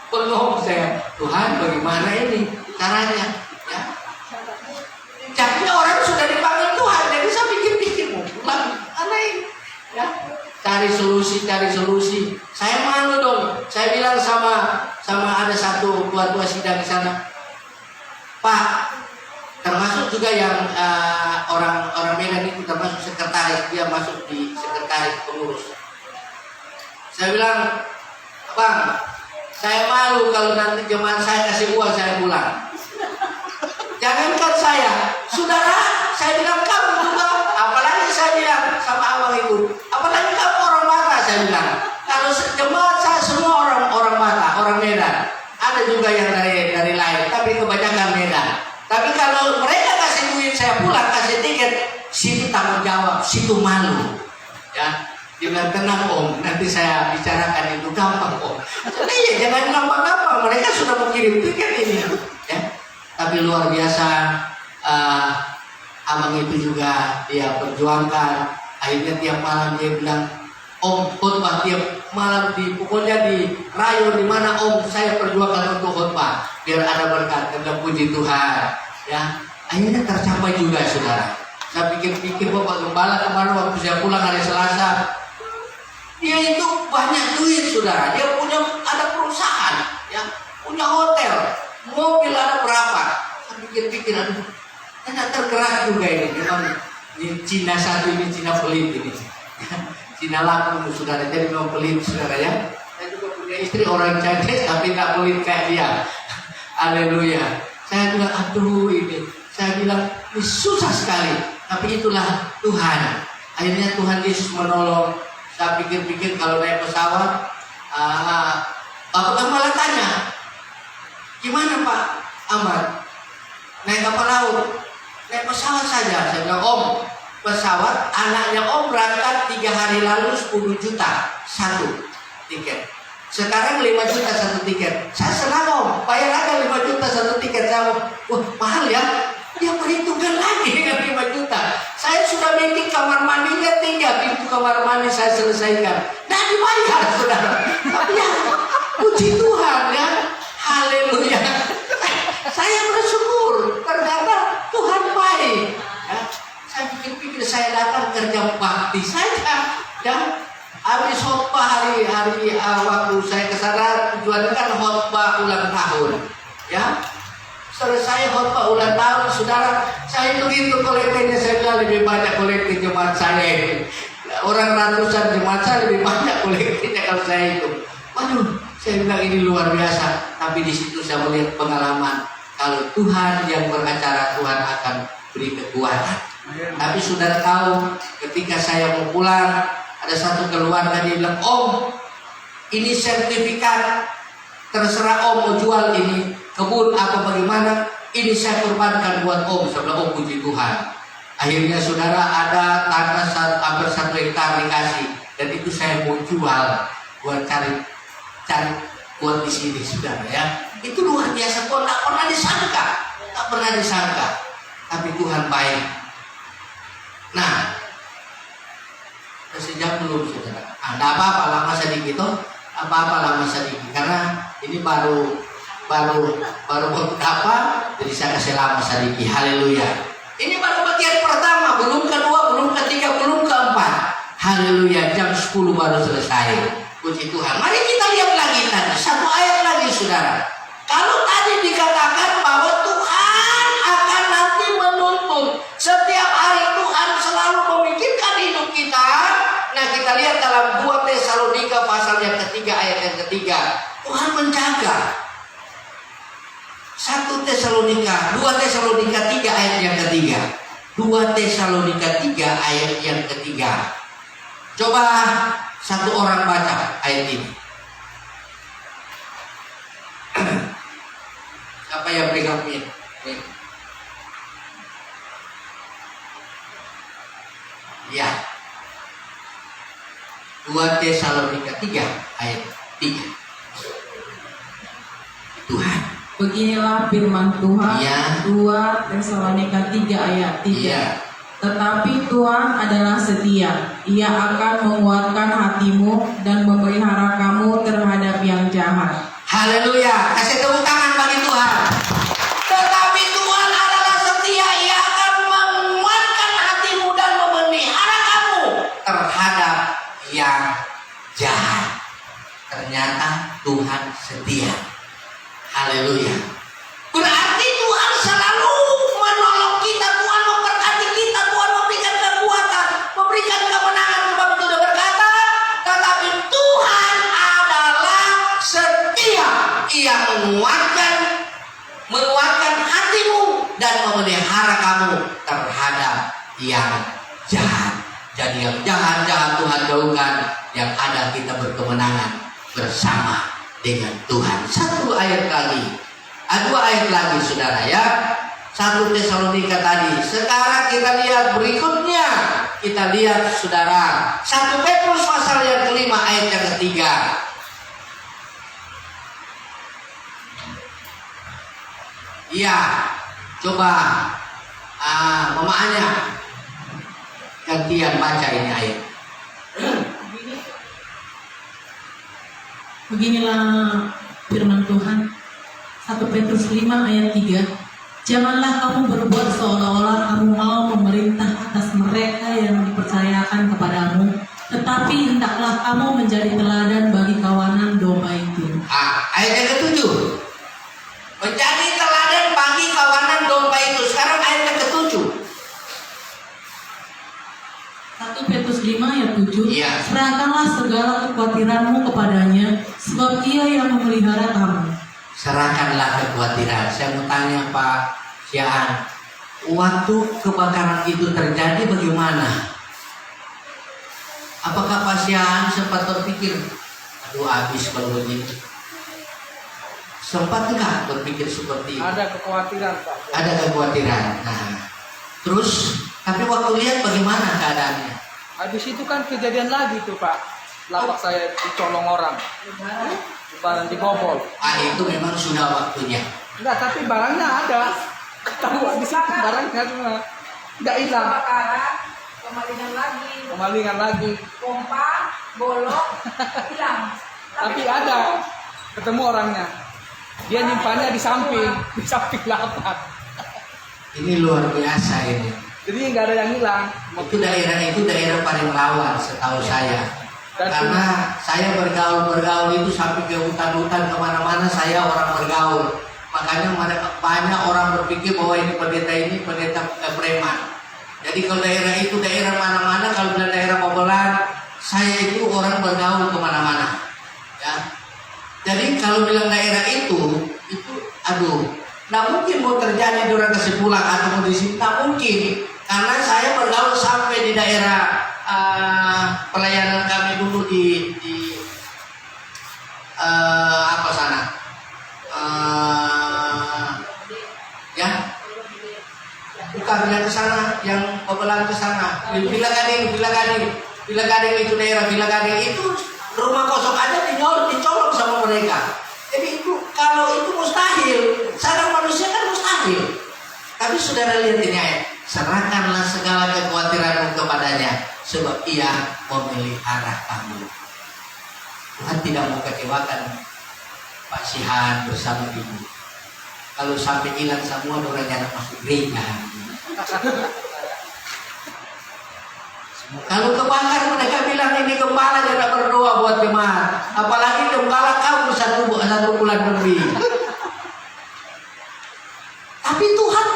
bengong saya. Tuhan, bagaimana ini caranya? Ya. Jadi orang sudah dipanggil Tuhan, jadi saya pikir-pikir mau pulang, aneh. Ya. Cari solusi. Saya malu dong. Saya bilang sama ada satu tua-tua sidang di sana, Pak, termasuk juga yang orang Medan itu termasuk sekretaris, dia masuk di sekretaris pengurus. Saya bilang, Bang, saya malu kalau nanti jemaat saya kasih uang saya pulang. Jangankan saya, saudara, saya bilang kamu juga, apalagi saya bilang sama abang itu, apalagi kamu orang Mata, saya bilang. Kalau jemaat saya semua orang Mata, orang Medan. Ada juga yang dari lain, tapi kebanyakan Medan. Tapi kalau mereka kasih duit saya pulang, kasih tiket, situ tanggung jawab, situ malu. Ya. Dia bilang, tenang Om, nanti saya bicarakan itu gampang Om. Jadi ya jangan gampang-gampang, mereka sudah mau kirim tiket ini. Ya. Tapi luar biasa, abang itu juga dia perjuangkan. Akhirnya tiap malam dia bilang, Om khotbah tiap malam pokoknya di rayo di mana Om saya perjuangkan untuk khotbah biar ada berkat. Dan puji Tuhan. Ya, akhirnya tercapai juga, saudara. Saya pikir-pikir Bapak Gembala kemarin waktu saya pulang hari Selasa, dia itu banyak duit, saudara. Dia ada perusahaan, ya, punya hotel, mobil ada berapa. Saya pikir-pikir, aduh, saya tergerak juga ini. Memang ini Cina satu, ini Cina pelit ini. Cina laku, saudara. Jadi memang pelit, saudara ya. Saya juga punya istri orang cantik, tapi tak pelit kayak dia. Haleluya. Saya bilang, aduh ini. Saya bilang, ini susah sekali. Tapi itulah Tuhan. Akhirnya Tuhan Yesus menolong. Saya pikir-pikir kalau naik pesawat, Bapak malah tanya, gimana Pak Ahmad? Naik kapal laut? Naik pesawat saja. Saya bilang, Om, pesawat anaknya Om berangkat 3 hari lalu 10 juta satu tiket. Sekarang 5 juta satu tiket. Saya senang Om, bayar aja 5 juta satu tiket. Saya, wah mahal ya. Dia perhitungkan lagi dengan 5 juta. Saya sudah bikin kamar mandinya 3 pintu kamar mandi saya selesaikan. Nah dibayar saudara. Tapi ya puji Tuhan ya. Haleluya. Saya bersyukur. Ternyata Tuhan baik. Ya. Saya pikir-pikir saya datang kerja bakti saja. Ya. Habis khotbah hari waktu saya ke sana tujuannya kan khotbah ulang tahun. Ya. Selesai khotbah ulang tahun, saudara, saya hitung kolektenya, saya bilang lebih banyak kolektif jemaat saya ini. Orang ratusan jemaat saya lebih banyak kolektnya kalau saya hitung. Waduh, saya bilang ini luar biasa. Tapi di situ saya melihat pengalaman kalau Tuhan yang beracara, Tuhan akan beri kekuatan. Tapi saudara tahu, ketika saya mau pulang, ada satu keluarga dia bilang, Om, ini sertifikat, terserah Om mau jual ini kebun apa bagaimana, ini saya korbankan buat Om. Saya bilang, oh puji Tuhan. Akhirnya saudara ada tanah hampir 1 hektar dikasih, dan itu saya mau jual buat cari buat di sini saudara ya. Itu luar biasa, kok tak pernah disangka, tapi Tuhan baik. Nah, sejak belum saudara, ada apa-apa lama sedikit karena ini baru beberapa, jadi saya kasih lama sedikit. Haleluya. Ini baru bagian pertama, belum kedua, belum ketiga, belum keempat. Haleluya. Jam 10 baru selesai. Puji Tuhan. Mari kita lihat lagi tadi, 1 ayat lagi saudara. Kalau tadi dikatakan bahwa Tuhan akan nanti menuntut, setiap hari Tuhan selalu memikirkan hidup kita. Nah kita lihat dalam 2 Tesalonika pasal yang ketiga ayat yang ketiga, Tuhan menjaga. 2 Tesalonika 3 ayat yang ketiga. 2 Tesalonika 3 ayat yang ketiga. Coba satu orang baca ayat ini. Siapa yang pegang min? Ya. 2 Tesalonika 3 ayat 3. Tuhan. Beginilah firman Tuhan, Ya. 2 Tesalonika 3 ayat 3. Ya. Tetapi Tuhan adalah setia. Ia akan menguatkan hatimu dan memelihara kamu terhadap yang jahat. Haleluya. Kasih tepuk tangan bagi Tuhan. Tetapi Tuhan adalah setia. Ia akan menguatkan hatimu dan memelihara kamu terhadap yang jahat. Ternyata Tuhan setia. Haleluya. Berarti Tuhan selalu menolong kita, Tuhan memberkati kita, Tuhan memberikan kekuatan, memberikan kemenangan. Sebab itu sudah berkata, tetapi Tuhan adalah setia. Ia menguatkan hatimu dan memelihara kamu terhadap yang jahat. Jadi yang jahat Tuhan jauhkan, yang ada kita berkemenangan bersama dengan Tuhan. 1 ayat lagi, 2 ayat lagi saudara ya. 1 Tesalonika tadi. Sekarang kita lihat berikutnya. Kita lihat saudara 1 Petrus pasal yang kelima ayat yang ketiga. Iya, coba mamaannya gantian baca ini ayat. Beginilah firman Tuhan, 1 Petrus 5 ayat 3. Janganlah kamu berbuat seolah-olah kamu mau memerintah atas mereka yang dipercayakan kepadamu, tetapi hendaklah kamu menjadi teladan bagi kawanan domba itu. Ayat yang ke-7. Menjadi teladan bagi kawanan domba itu. Sekarang ayat yang ke-7. 1 Petrus 5 ayat 7. Iya. Serahkanlah segala kekhawatiranmu kepadanya, sebab Ia yang memelihara kamu. Serahkanlah kekhawatiran. Saya mau tanya Pak Siaan, waktu kebakaran itu terjadi bagaimana? Apakah Pasian sempat berpikir, aduh habis kalau begini? Sempat enggak berpikir seperti itu? Ada kekhawatiran Pak. Ada kekhawatiran. Nah, terus tapi waktu lihat bagaimana keadaannya? Habis itu kan kejadian lagi tuh Pak. Lapak saya dicolong orang. Barang dibobol. Ah, itu memang sudah waktunya. Enggak, tapi barangnya ada. Tahu di situ barangnya semua. Enggak hilang. Kebakaran, kemalingan lagi, pompa, bolong, hilang. Tapi ada. Ketemu orangnya. Dia nyimpannya di samping lapak. Ini luar biasa ini. Jadi nggak ada yang hilang. Itu daerah paling rawan setahu saya. Karena saya bergaul itu sampai ke hutan-hutan kemana-mana saya orang bergaul. Makanya banyak orang berpikir bahwa ini pendeta preman. Jadi kalau daerah itu daerah mana-mana, kalau bilang daerah Mobolan, saya itu orang bergaul kemana-mana. Ya. Jadi kalau bilang daerah itu aduh, nggak mungkin mau terjadi di orang kasih pulang atau mau di sini, nggak mungkin. Karena saya bergaul sampai di daerah pelayanan kami dulu di apa sana, ya, bukan yang ke sana, yang Mobolan ke sana, Villa Gading itu daerah Villa Gading itu rumah kosong aja dicolong sama mereka. Jadi itu kalau itu mustahil, sadar manusia kan mustahil. Tapi saudara lihat ini ayat, serahkanlah segala kekhawatiranmu kepadanya, sebab ia memelihara kamu. Tuhan tidak mau kecewakan Pak Sihan bersama ibu. Kalau sampai hilang semua, orang jangan masuk gereja. Kalau kebakar mereka bilang ini gembala jangan berdoa buat jemaat. Apalagi gembala kamu satu bulan lebih. Tapi Tuhan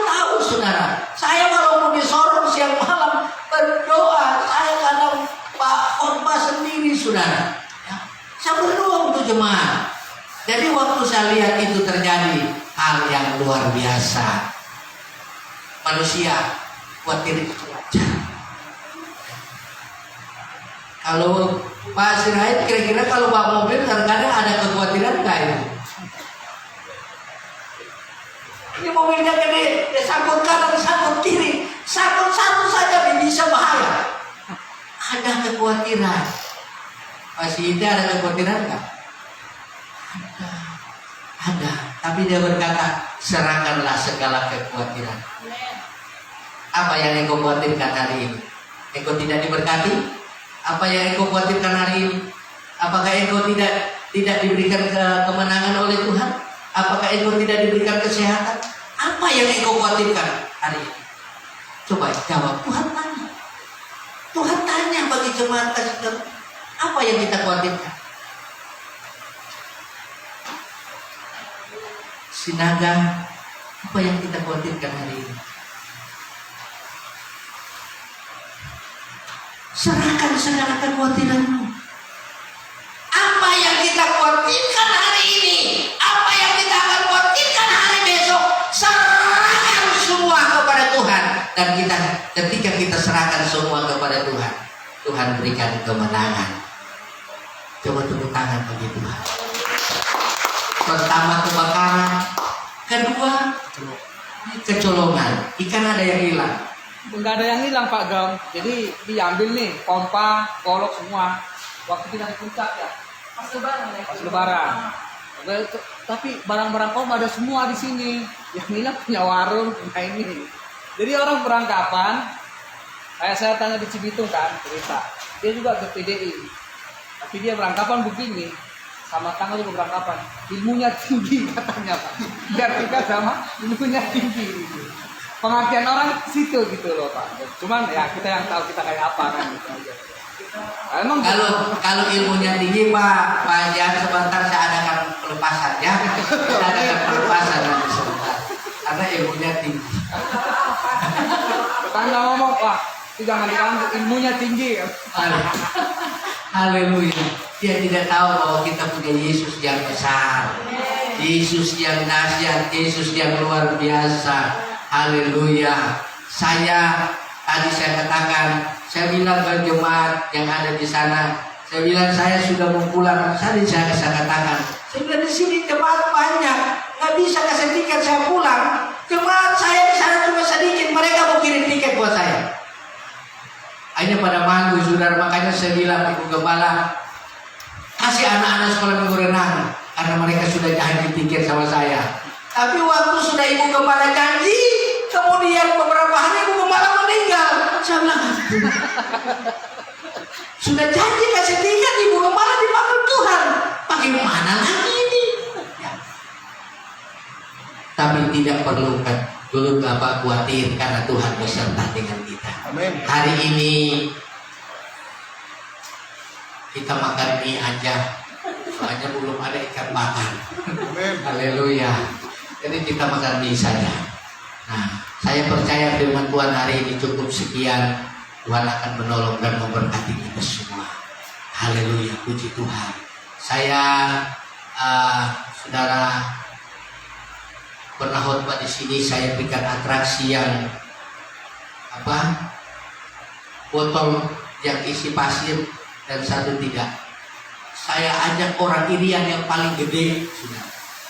tahu saudara. Saya walaupun di Sorong siang malam berdoa, saya kadang khotbah sendiri saudara. Ya, saya berdoa untuk jemaat. Jadi waktu saya lihat itu terjadi hal yang luar biasa. Manusia khawatir cuaca. Kalau Pak Sirait kira-kira kalau bawa mobil kadang-kadang ada kekhawatiran nggak itu? Ini mobilnya gede, dia sangkut kanan, sangkut kiri, satu saja bisa bahaya. Ada kekhawatiran. Pak Sirait ada kekhawatiran nggak? Ada. Tapi dia berkata, serahkanlah segala kekhawatiran. Apa yang engkau khawatirkan hari ini? Engkau tidak diberkati? Apa yang engkau khawatirkan hari ini? Apakah engkau tidak diberikan kemenangan oleh Tuhan? Apakah engkau tidak diberikan kesehatan? Apa yang engkau khawatirkan hari ini? Coba jawab. Tuhan tanya bagi jemaat kasih, apa yang kita khawatirkan? Sinaga, apa yang kita khawatirkan hari ini? Serahkan segala kekhawatiranmu. Apa yang kita khawatirkan hari ini, apa yang kita akan khawatirkan hari besok, serahkan semua kepada Tuhan. Dan ketika kita serahkan semua kepada Tuhan, Tuhan berikan kemenangan. Coba tepuk tangan bagi Tuhan. Pertama kebakaran, kedua kecolongan, ikan ada yang hilang. Enggak ada yang hilang Pak Gam. Jadi diambil nih pompa, golok semua. Waktu kita di puncak ya. Pas lebaran ya. Pas lebaran. Tapi barang-barang om ada semua di sini. Yang hilang punya warung, punya ini. Jadi orang berangkapan. Kayak saya tanya di Cibitung kan cerita. Dia juga ke PDI. Tapi dia berangkapan begini. Sama tanggal juga berangkapan. Ilmunya tinggi katanya Pak. Biar kita sama ilmunya tinggi. Pengertian orang situ gitu loh Pak. Cuman ya kita yang tahu kita kayak apa kan gitu aja. Emang Kalau ilmunya tinggi Pak Jan, sebentar saya adakan pelepasan ya. Kita adakan pelepasan nanti sebentar. Karena ilmunya tinggi. tetangga ngomong, wah itu jangan diganggu, ilmunya tinggi. Haleluya. Dia tidak tahu bahwa kita punya Yesus yang besar, Yesus yang dahsyat, Yesus yang luar biasa. Haleluya. Tadi saya katakan Saya bilang ke jemaat yang ada di sana, saya bilang saya sudah mau pulang. Saya katakan, saya bilang di sini jemaat banyak, nggak bisa kasih tiket saya pulang. Jemaat saya di sana cuma sedikit, mereka mau kirim tiket buat saya. Akhirnya pada malu saudara, makanya saya bilang Ibu Gembala, kasih anak-anak sekolah minggu renang, karena mereka sudah janji tiket sama saya. Tapi waktu sudah Ibu Gembala janji, kemudian beberapa hari Ibu Gembala meninggal. Saya bilang, sudah janji kasih tiket, Ibu Gembala dipanggil Tuhan, bagaimana lagi ini? Ya. Tapi tidak perlu dulu Bapak khawatir, karena Tuhan beserta dengan kita. Amin. Hari ini kita makan mie aja, soalnya belum ada ikan bakar. Haleluya. Jadi kita makan mie saja. Nah, saya percaya firman Tuhan hari ini cukup sekian. Tuhan akan menolong dan memberkati kita semua. Haleluya, puji Tuhan. Saya saudara pernah khotbah di sini, saya berikan atraksi yang botol yang isi pasir dan satu tidak. Saya ajak orang Irian yang paling gede sudah.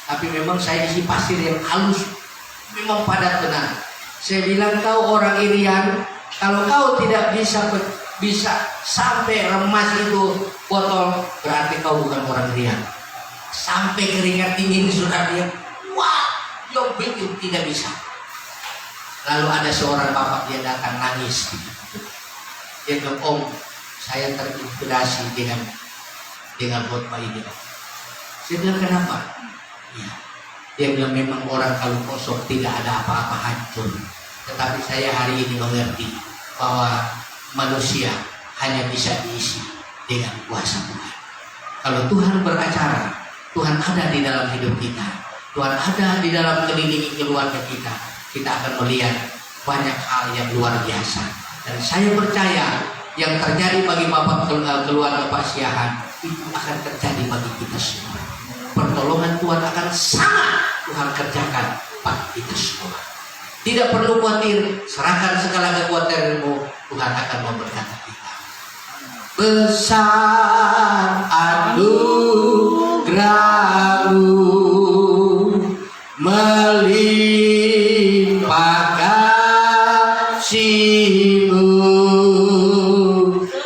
Tapi memang saya isi pasir yang halus, memang padat benar. Saya bilang, kau orang Irian, kalau kau tidak bisa sampai remas itu botol, berarti kau bukan orang Irian. Sampai keringat dingin sudah dia, wah, Yobik itu tidak bisa. Lalu ada seorang bapak, dia datang nangis. Dia bilang, Om, saya terinspirasi dengan khotbah ini. Saya bilang, kenapa? Ya. Dia bilang, memang orang kalau kosong tidak ada apa-apa, hancur. Tetapi saya hari ini mengerti bahwa manusia hanya bisa diisi dengan kuasa Tuhan. Kalau Tuhan beracara, Tuhan ada di dalam hidup kita, Tuhan ada di dalam keliling keluarga kita, kita akan melihat banyak hal yang luar biasa. Dan saya percaya yang terjadi bagi Bapak keluarga Pak Siahan itu akan terjadi bagi kita semua. Pertolongan Tuhan akan sangat Tuhan kerjakan bagi kita semua. Tidak perlu khawatir, serahkan segala kekhawatiranmu, Tuhan akan memberkati kita. Besar anugerah-Mu, melimpah kasih-Mu,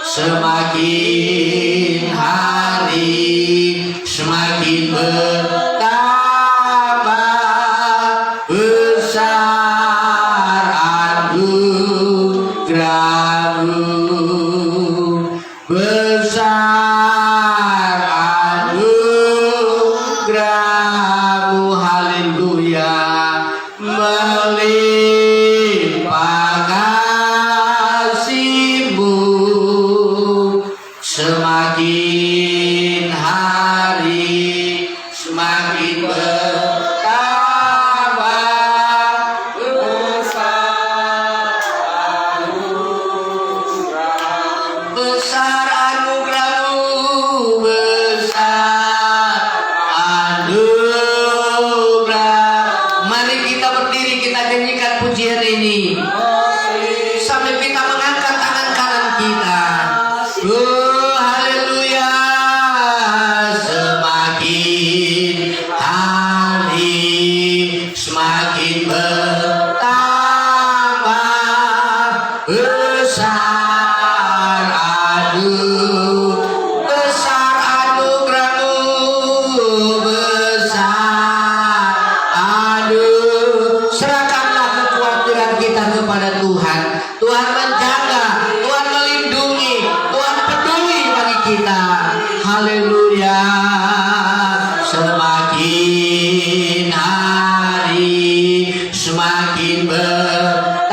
semakin hari semakin bertambah. Besar anugerah-Mu, besar anugerah-Mu, haleluya, melimpah kasih-Mu, semakin hari semakin bertambah. Besar anugerah-Mu, besar anugerah. Mari kita berdiri, kita nyanyikan pujian ini sambil kita mengangkat tangan kanan kita. Haleluya. Semakin hari semakin bertambah. Besar anugerah-Mu, besar serahkanlah kekhawatiran kita kepada Tuhan. Tuhan menjaga, Tuhan melindungi, Tuhan peduli bagi kita. Haleluya. Semakin hari semakin bertambah.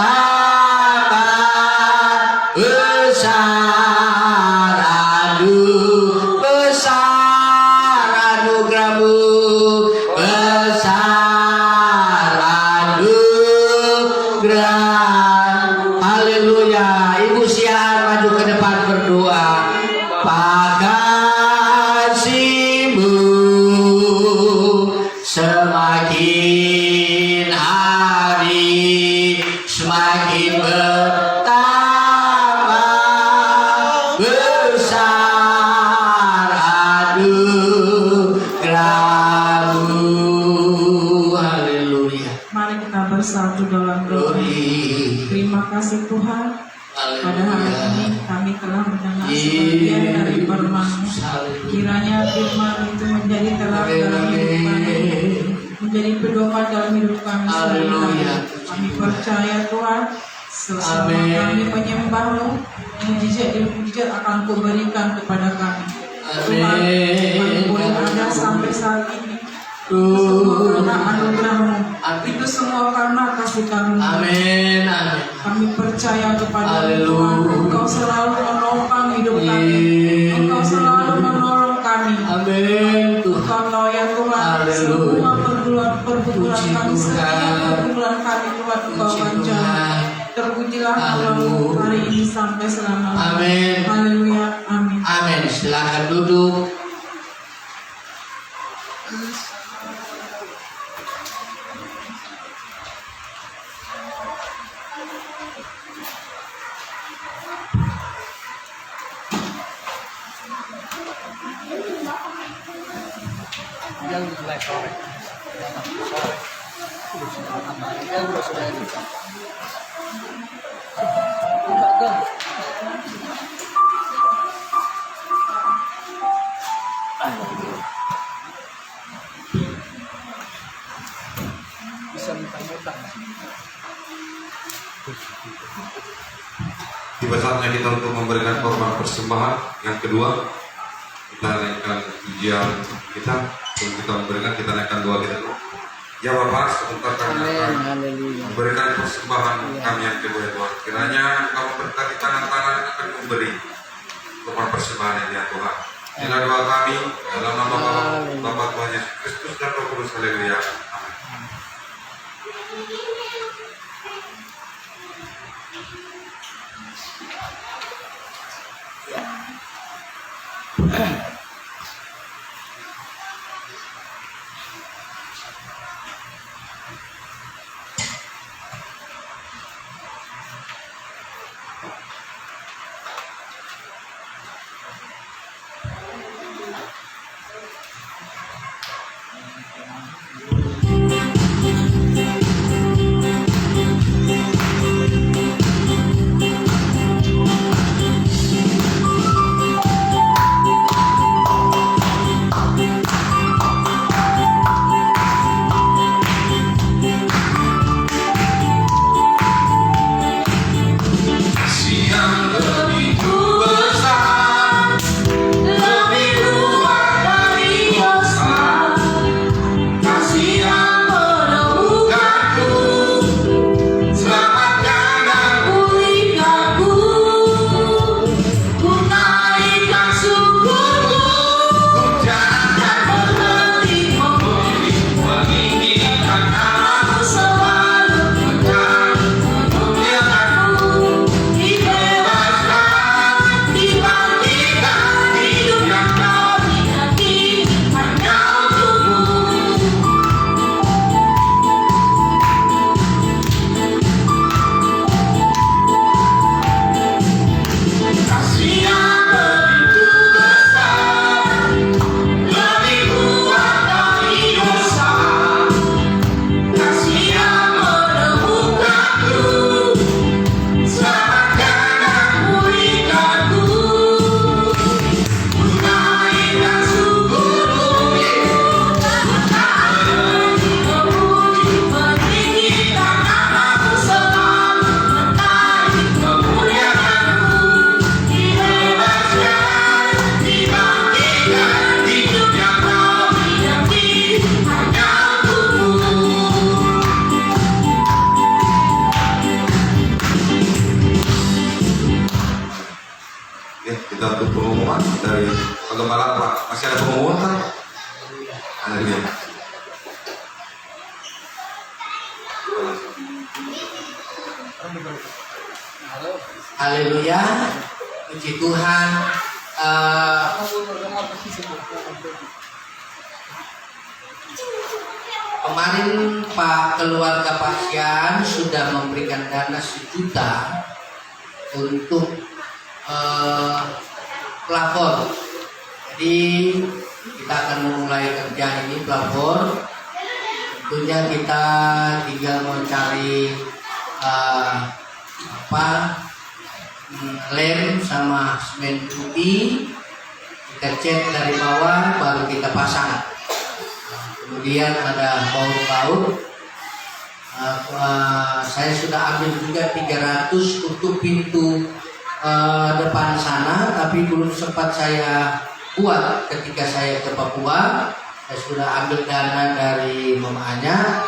Besar anugerah-Mu, besar anugerah. Haleluya. Ibu Siahan maju ke depan berdoa. Kasih-Mu semakin hari semakin bertambah. dalam doa. Glory. Terima kasih Tuhan. Pada hari ini Haleluya. kami telah mendengar sebagian dari firman-Mu. Kiranya firman itu menjadi terang dalam hidup kami, menjadi pedoman dalam hidup kami sehari-hari. Haleluya. Kami percaya Tuhan, selama Amin. kami menyembah-Mu, mujizat demi mujizat akan Kau berikan kepada kami. Tuhan, kami boleh ada sampai saat ini. Itu semua karena anugerah-Mu. Itu semua karena kasih karunia. Amin. Amin. Kami percaya kepada Haleluya. Tuhan. Engkau selalu menopang hidup kami. Engkau selalu menolong kami. Amin. Tuhan. Engkau ya Tuhan. Haleluya. Semua pergumulan Puji kami, Tuhan. setiap pergumulan kami Tuhan Engkau Puji baca. Tuhan. Terpujilah Tuhan Haleluya. hari ini sampai selama-lamanya. Amin. Haleluya. Amin. Amin. Silakan duduk. Jangan mulai sore. Sore. Ya udah sudah ini. Enggak. Bisa muter-muter. Tiba saatnya kita untuk memberikan korban persembahan. Yang kedua, kita naikkan pujian kita. Sebelum kita memberikan, kita naikkan doa kita dulu. Ya Bapak, sebentar kami akan Haleluya. memberikan persembahan kami yang kedua ya Tuhan. Kiranya Engkau memberkati tangan-tangan yang akan memberi korban persembahan ini ya Tuhan. Inilah doa kami dalam nama Bapa Tuhan Yesus Kristus dan Roh Kudus. Haleluya. Amin. Kita untuk pengumuman dari Gembala Pak. Masih ada pengumuman kan? Ada dia. Haleluya. Puji Tuhan. Kemarin Pak keluarga pasien sudah memberikan dana 1 juta untuk pelapor. Jadi kita akan memulai kerja ini pelapor tentunya kita tinggal mencari lem sama semen putih, kita cat dari bawah baru kita pasang. Kemudian ada baut-baut. Saya sudah ambil juga 300 untuk pintu depan sana, tapi belum sempat saya buat ketika saya ke Papua. Saya sudah ambil dana dari mamanya,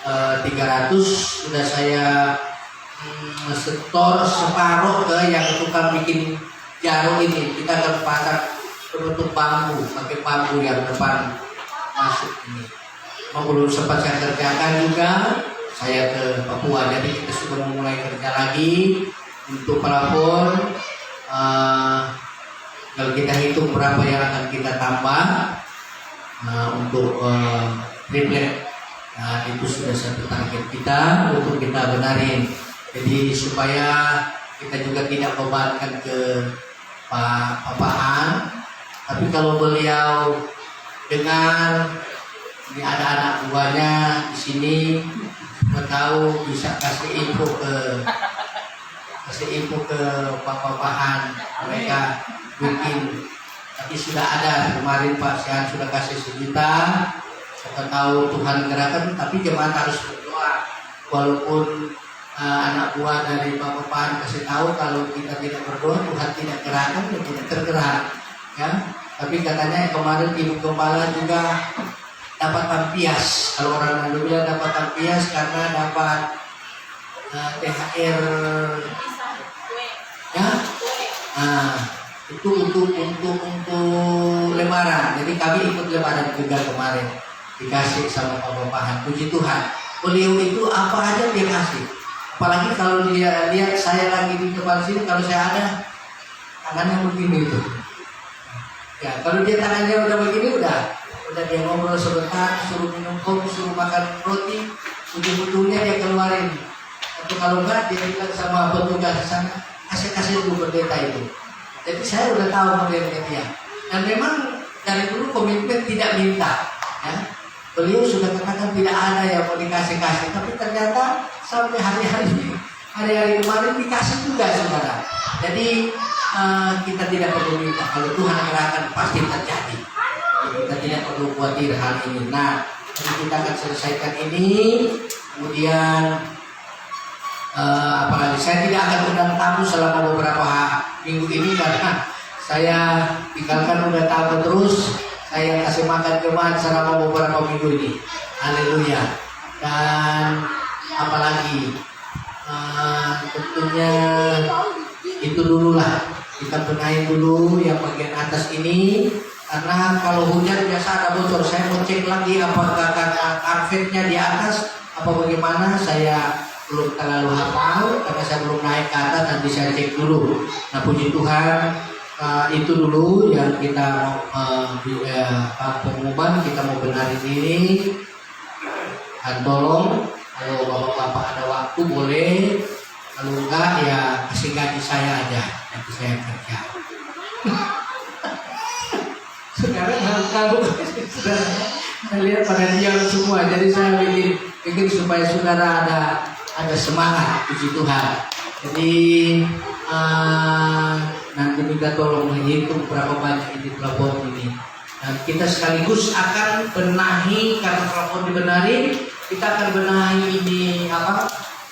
300 sudah saya setor separuh ke yang tukang bikin jarum ini. Kita akan pasang penutup bambu, pakai bambu yang depan masuk ini. Belum sempat saya kerjakan juga, saya ke Papua, jadi kita sudah memulai kerja lagi untuk plafon. Kalau kita hitung berapa yang akan kita tambah untuk triplek, itu sudah satu target kita untuk kita benarin. Jadi supaya kita juga tidak bebankan ke Pak Papaan, tapi kalau beliau dengan ini ada anak buahnya di sini, tahu bisa kasih info ke Pak Papaan, mereka bikin. Tapi sudah ada kemarin Pak Sian sudah kasih 1 juta. Siapa tahu Tuhan gerakan, tapi jemaat harus berdoa. Walaupun anak buah dari Pak Papaan kasih tahu, kalau kita tidak berdoa Tuhan tidak gerakan, ya tidak tergerak, ya. Tapi katanya kemarin Ibu Gembala juga dapat tampias. Kalau orang Indonesia dapat tampias karena dapat THR, ya. Itu untuk lebaran. Jadi kami ikut lebaran juga kemarin, dikasih sama Pak Papaan. Puji Tuhan, beliau itu apa aja dia kasih. Apalagi kalau dia lihat saya lagi di depan sini, kalau saya ada tangannya begini itu. Ya, kalau dia tangannya udah begini, udah dia ngobrol sebentar, suruh minum kopi, suruh makan roti, ujung-ujungnya dia keluarin. Atau kalau enggak, dia bilang sama petugas sana, kasih dulu pendeta itu. Jadi saya udah tahu modelnya dia. Dan memang dari dulu komitmen tidak minta, ya. Beliau sudah katakan tidak ada yang mau dikasih-kasih, tapi ternyata sampai hari-hari kemarin dikasih juga, saudara. Jadi kita tidak perlu minta, kalau Tuhan gerakan pasti terjadi. Kita tidak perlu khawatir hal ini. Nah, jadi kita akan selesaikan ini. Kemudian apalagi saya tidak akan undang tamu selama beberapa minggu ini karena saya tinggalkan udah tamu terus. Saya kasih makan jemaat selama beberapa minggu ini. Haleluya. Dan apalagi tentunya itu dulu lah. Kita benahi dulu yang bagian atas ini. Karena kalau hujan biasa ada bocor. Saya mau cek lagi apakah karpetnya di atas apa bagaimana. Saya belum terlalu hafal karena saya belum naik ke atas, nanti saya cek dulu. Nah, puji Tuhan, itu dulu yang kita pengumuman. Kita mau benarin ini. Dan tolong kalau bapak-bapak ada waktu boleh, kalau enggak ya kasih gaji saya aja, nanti saya kerja. Sekarang kalau saya lihat pada diam semua, jadi saya bikin supaya saudara ada semangat, puji Tuhan. Jadi nanti kita tolong menghitung berapa banyak ini plafon ini. Dan kita sekaligus akan benahi, karena plafon dibenarin, kita akan benahi ini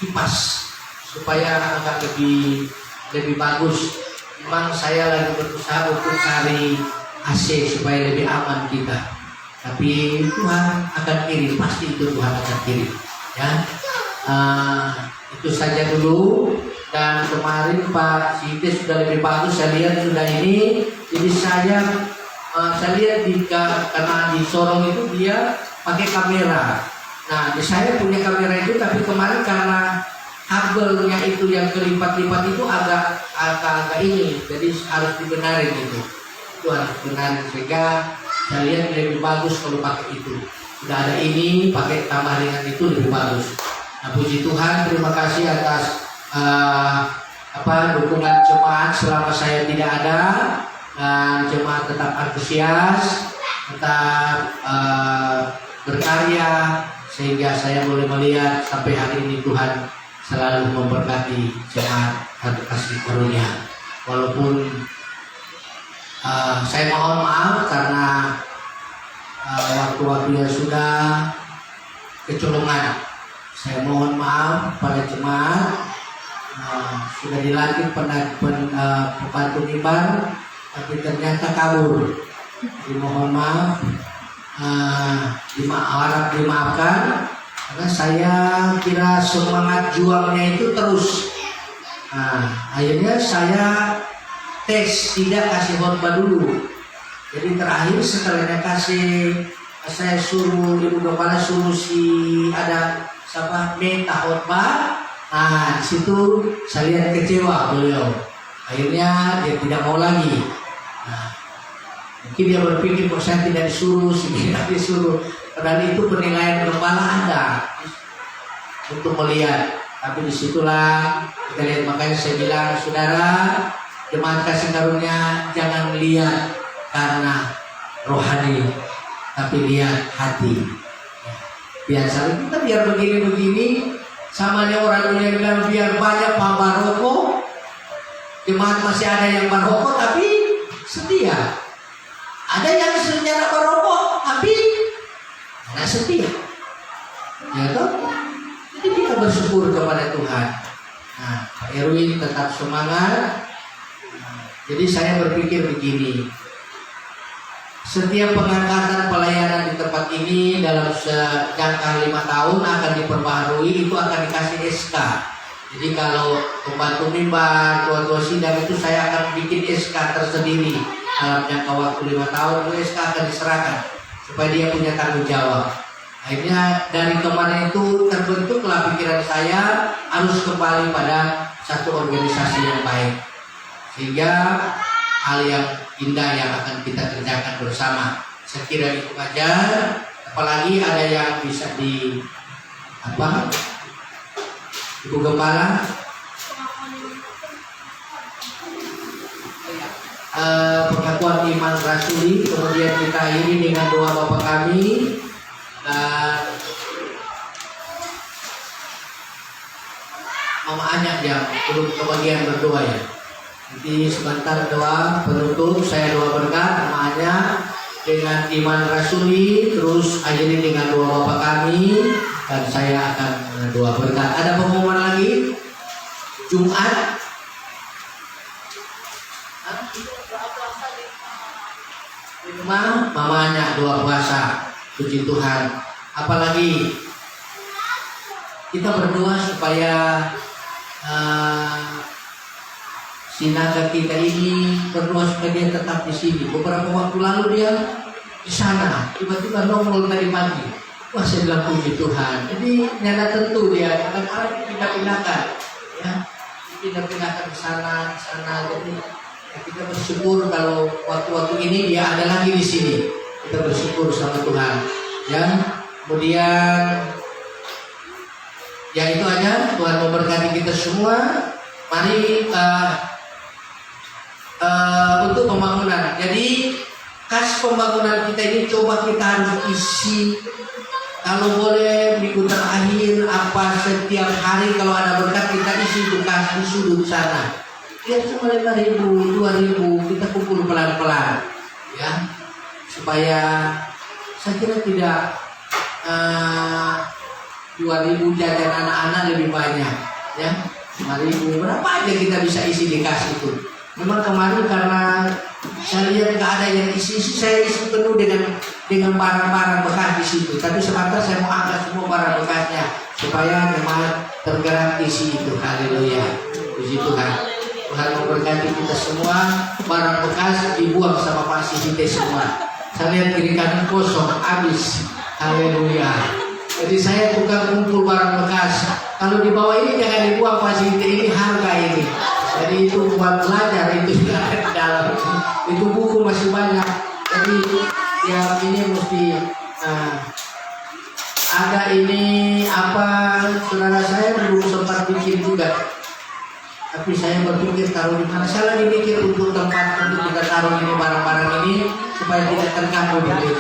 kipas supaya agak lebih bagus. Memang saya lagi berusaha untuk cari AC supaya lebih aman kita. Tapi Tuhan akan kirim, pasti itu Tuhan akan kirim. Ya, itu saja dulu. Dan kemarin Pak Siti sudah lebih bagus, saya lihat sudah ini. Jadi saya lihat karena di Sorong itu dia pakai kamera. Nah, saya punya kamera itu, tapi kemarin karena kabelnya itu yang kelipat-lipat itu agak ini, jadi harus dibenarin itu harus benarin, sehingga saya lihat lebih bagus kalau pakai itu. Sudah ada ini, pakai tambah dengan itu lebih bagus. Nah, puji Tuhan, terima kasih atas dukungan jemaat selama saya tidak ada, dan jemaat tetap antusias, tetap berkarya sehingga saya boleh melihat sampai hari ini Tuhan selalu memberkati jemaat kasih karunia. Walaupun saya mohon maaf karena waktu-waktunya sudah kecolongan. Saya mohon maaf pada jemaat sudah dilatih pembantu mimbar, tapi ternyata kabur. Dimohon maaf, harap dimaafkan karena saya kira semangat juangnya itu terus. Akhirnya saya tes tidak kasih khotbah dulu. Jadi terakhir setelahnya saya suruh ibu kepala suruh ada siapa minta khotbah. Di situ saya lihat kecewa beliau. Akhirnya dia tidak mau lagi. Mungkin dia berpikir kok saya tidak disuruh, tidak disuruh. Padahal itu penilaian kepala ada untuk melihat. Tapi disitulah kita lihat, makanya saya bilang saudara jemaat kasih karunia jangan lihat karena rohani, tapi lihat hati. Biasa kita biar begini-begini. Samanya orang yang bilang biar banyak barokah, jemaat masih ada yang barokah tapi setia. Ada yang secara barokah tapi tidak setia. Ya toh? Jadi kita bersyukur kepada Tuhan. Pak Erwin tetap semangat. Jadi saya berpikir begini. Setiap pengangkatan pelayanan di tempat ini dalam jangka 5 tahun akan diperbaharui, itu akan dikasih SK. Jadi kalau pembantu mimbar, tua-tua sidang itu saya akan bikin SK tersendiri dalam jangka waktu 5 tahun. Itu SK akan diserahkan supaya dia punya tanggung jawab. Akhirnya dari kemarin itu terbentuklah pikiran saya harus kembali pada satu organisasi yang baik, sehingga hal yang indah yang akan kita kerjakan bersama. Saya kira itu aja. Apalagi ada yang bisa Ibu Gembala pengakuan iman rasuli, kemudian kita akhiri dengan doa Bapa kami dan Mama Anya yang belum kebagian berdoa ya. Nanti sebentar doa penutup, saya doa berkat namanya dengan iman rasuli, terus akhiri dengan doa Bapa kami dan saya akan doa berkat. Ada pengumuman lagi Jumat di rumah mamanya doa puasa, puji Tuhan. Apalagi kita berdoa supaya sinaga kita ini berdoa supaya dia tetap di sini. Beberapa waktu lalu dia di sana, tiba-tiba nongol tadi pagi. Wah, saya bilang puji Tuhan. Jadi nyata tentu dia akan kita pindahkan, ya, kita pindahkan ke sana. Jadi ya, kita bersyukur kalau waktu-waktu ini dia ada lagi di sini. Kita bersyukur sama Tuhan. Ya, kemudian ya itu aja. Tuhan memberkati kita semua. Mari untuk pembangunan. Jadi kas pembangunan kita ini coba kita harus isi. Kalau boleh minggu terakhir setiap hari kalau ada berkat kita isi itu kas di sudut sana. Ya cuma 5.000, 2.000 kita kumpul pelan-pelan, ya, supaya saya kira tidak 2.000 jajan anak-anak lebih banyak, ya, 5.000 berapa aja kita bisa isi di kas itu. Memang kemarin karena saya lihat nggak ada yang isi, saya isi penuh dengan barang-barang bekas di situ. Tapi sebentar saya mau angkat semua barang bekasnya supaya memang tergerak isi itu. Haleluya, puji Tuhan. Tuhan memberkati kita semua. Barang bekas dibuang sama Pak Siti semua. Saya lihat kiri kanan kosong, habis. Haleluya. Jadi saya bukan kumpul barang bekas. Kalau di bawah ini jangan dibuang Pak Siti, ini harga ini. Jadi itu buat belajar, itu sudah ada di dalam. Itu buku masih banyak. Jadi ya ini mesti ada ini saudara saya belum sempat bikin juga. Tapi saya berpikir taruh di mana. Saya lagi mikir untuk tempat untuk kita taruh ini barang-barang ini supaya tidak terganggu di